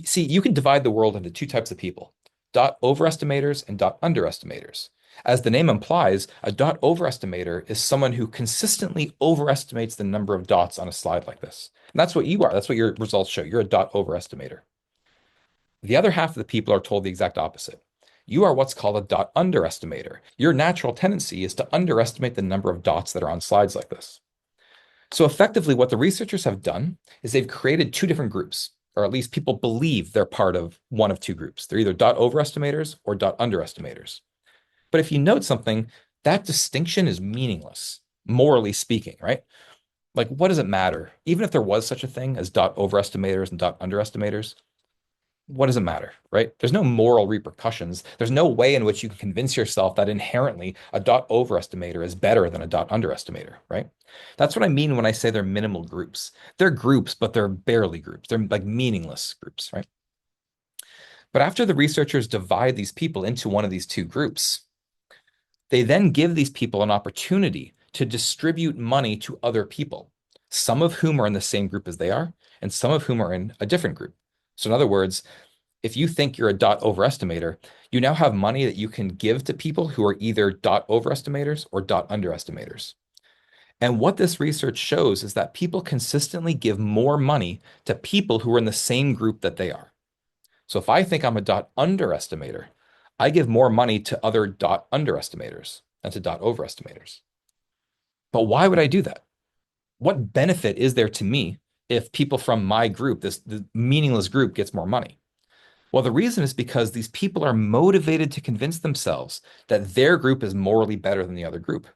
[SPEAKER 1] See, you can divide the world into two types of people, dot overestimators and dot underestimators. As the name implies, a dot overestimator is someone who consistently overestimates the number of dots on a slide like this. And that's what you are. That's what your results show. You're a dot overestimator. The other half of the people are told the exact opposite. You are what's called a dot underestimator. Your natural tendency is to underestimate the number of dots that are on slides like this. So effectively, what the researchers have done is they've created two different groups, or at least people believe they're part of one of two groups. They're either dot overestimators or dot underestimators. But if you note something, that distinction is meaningless, morally speaking, right? Like, what does it matter? Even if there was such a thing as dot overestimators and dot underestimators, what does it matter, right? There's no moral repercussions. There's no way in which you can convince yourself that inherently a dot overestimator is better than a dot underestimator, right? That's what I mean when I say they're minimal groups. They're groups, but they're barely groups. They're like meaningless groups, right? But after the researchers divide these people into one of these two groups, they then give these people an opportunity to distribute money to other people, some of whom are in the same group as they are, and some of whom are in a different group. So, in other words, if you think you're a dot overestimator, you now have money that you can give to people who are either dot overestimators or dot underestimators. And what this research shows is that people consistently give more money to people who are in the same group that they are. So if I think I'm a dot underestimator, I give more money to other dot underestimators than to dot overestimators. But why would I do that? What benefit is there to me if people from my group, this meaningless group, gets more money? Well, the reason is because these people are motivated to convince themselves that their group is morally better than the other group.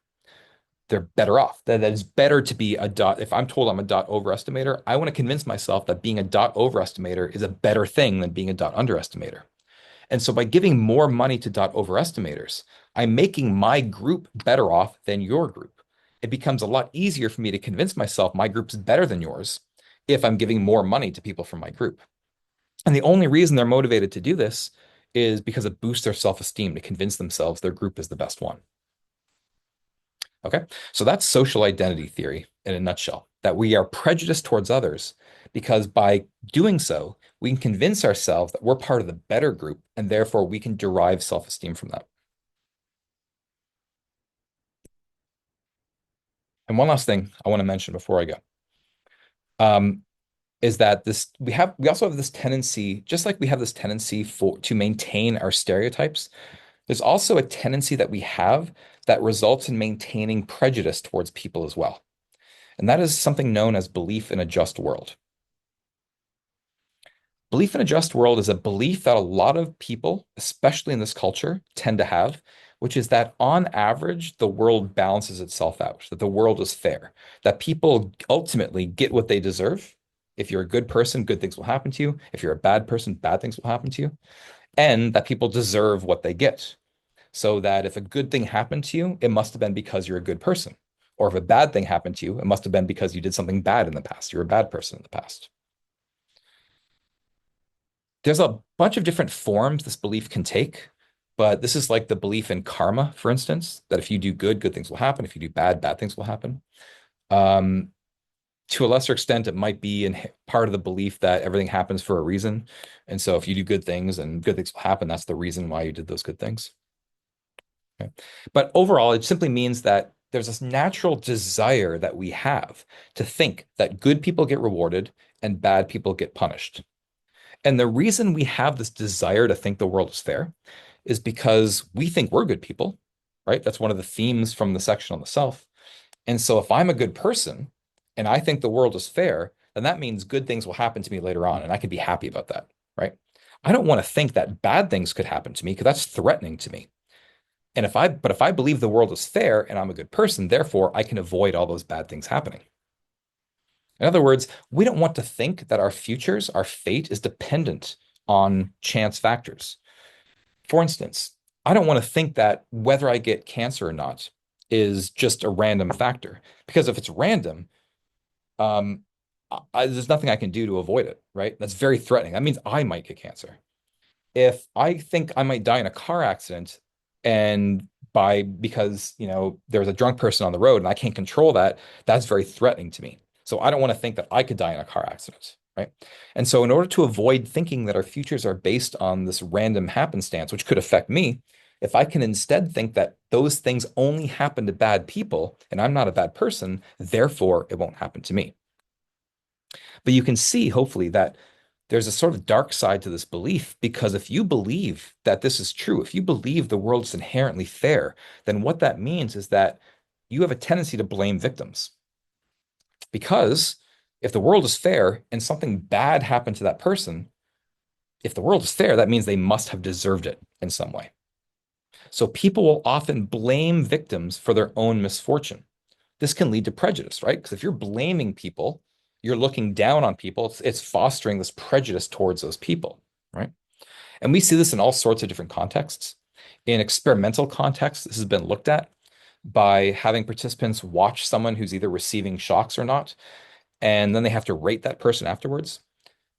[SPEAKER 1] They're better off. That it's better to be a dot. If I'm told I'm a dot overestimator, I want to convince myself that being a dot overestimator is a better thing than being a dot underestimator. And so by giving more money to dot overestimators, I'm making my group better off than your group. It becomes a lot easier for me to convince myself my group's better than yours if I'm giving more money to people from my group. And the only reason they're motivated to do this is because it boosts their self-esteem to convince themselves their group is the best one. Okay, so that's social identity theory in a nutshell, that we are prejudiced towards others because by doing so, we can convince ourselves that we're part of the better group and therefore we can derive self-esteem from that. And one last thing I want to mention before I go um, is that we also have this tendency, just like we have this tendency to maintain our stereotypes, there's also a tendency that we have that results in maintaining prejudice towards people as well. And that is something known as belief in a just world. Belief in a just world is a belief that a lot of people, especially in this culture, tend to have, which is that on average, the world balances itself out, that the world is fair, that people ultimately get what they deserve. If you're a good person, good things will happen to you. If you're a bad person, bad things will happen to you. And that people deserve what they get. So that if a good thing happened to you, it must have been because you're a good person. Or if a bad thing happened to you, it must have been because you did something bad in the past. You're a bad person in the past. There's a bunch of different forms this belief can take, but this is like the belief in karma, for instance, that if you do good, good things will happen. If you do bad, bad things will happen. Um, to a lesser extent, it might be in part of the belief that everything happens for a reason. And so if you do good things and good things will happen, that's the reason why you did those good things. Okay. But overall, it simply means that there's this natural desire that we have to think that good people get rewarded and bad people get punished. And the reason we have this desire to think the world is fair is because we think we're good people, right? That's one of the themes from the section on the self. And so if I'm a good person and I think the world is fair, then that means good things will happen to me later on, and I can be happy about that, right? I don't want to think that bad things could happen to me because that's threatening to me. But if I believe the world is fair and I'm a good person, therefore I can avoid all those bad things happening. In other words, we don't want to think that our futures, our fate is dependent on chance factors. For instance, I don't want to think that whether I get cancer or not is just a random factor. Because if it's random, um, there's nothing I can do to avoid it, right? That's very threatening. That means I might get cancer. If I think I might die in a car accident and because, there's a drunk person on the road and I can't control that, that's very threatening to me. So I don't want to think that I could die in a car accident, right? And so in order to avoid thinking that our futures are based on this random happenstance, which could affect me, if I can instead think that those things only happen to bad people and I'm not a bad person, therefore it won't happen to me. But you can see, hopefully, that there's a sort of dark side to this belief because if you believe that this is true, if you believe the world is inherently fair, then what that means is that you have a tendency to blame victims. Because if the world is fair and something bad happened to that person, if the world is fair, that means they must have deserved it in some way. So people will often blame victims for their own misfortune. This can lead to prejudice, right? Because if you're blaming people, you're looking down on people, it's fostering this prejudice towards those people, right? And we see this in all sorts of different contexts. In experimental contexts, this has been looked at by having participants watch someone who's either receiving shocks or not, and then they have to rate that person afterwards.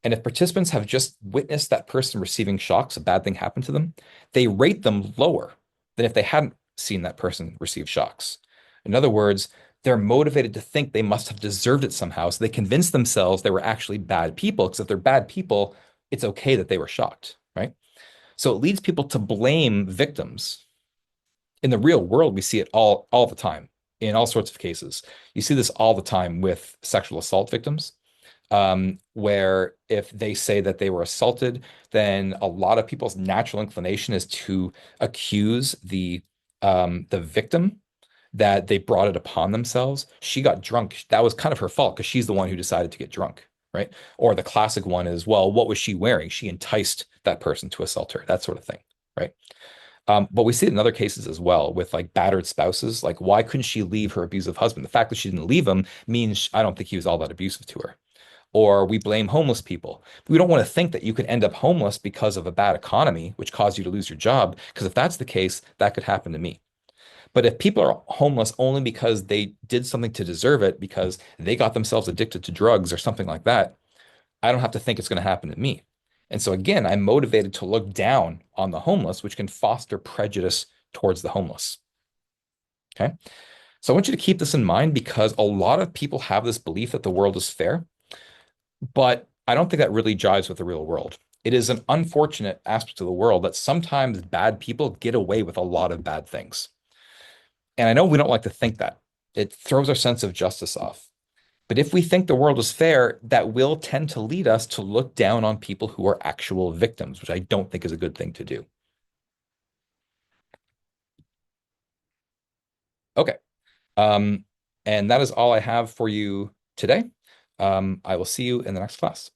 [SPEAKER 1] And if participants have just witnessed that person receiving shocks, a bad thing happened to them, they rate them lower than if they hadn't seen that person receive shocks. In other words, they're motivated to think they must have deserved it somehow. So they convince themselves they were actually bad people. Because if they're bad people, it's okay that they were shocked, right? So it leads people to blame victims. In the real world, we see it all the time in all sorts of cases. You see this all the time with sexual assault victims where if they say that they were assaulted, then a lot of people's natural inclination is to accuse the victim that they brought it upon themselves. She got drunk. That was kind of her fault because she's the one who decided to get drunk, right? Or the classic one is, well, what was she wearing? She enticed that person to assault her, that sort of thing, right? But we see it in other cases as well with like battered spouses. Like, why couldn't she leave her abusive husband? The fact that she didn't leave him means I don't think he was all that abusive to her. Or we blame homeless people. We don't want to think that you could end up homeless because of a bad economy, which caused you to lose your job. Because if that's the case, that could happen to me. But if people are homeless only because they did something to deserve it, because they got themselves addicted to drugs or something like that, I don't have to think it's going to happen to me. And so again, I'm motivated to look down on the homeless, which can foster prejudice towards the homeless. Okay. So I want you to keep this in mind because a lot of people have this belief that the world is fair, but I don't think that really jives with the real world. It is an unfortunate aspect of the world that sometimes bad people get away with a lot of bad things. And I know we don't like to think that. It throws our sense of justice off. But if we think the world is fair, that will tend to lead us to look down on people who are actual victims, which I don't think is a good thing to do. Okay. Um, and that is all I have for you today. I will see you in the next class.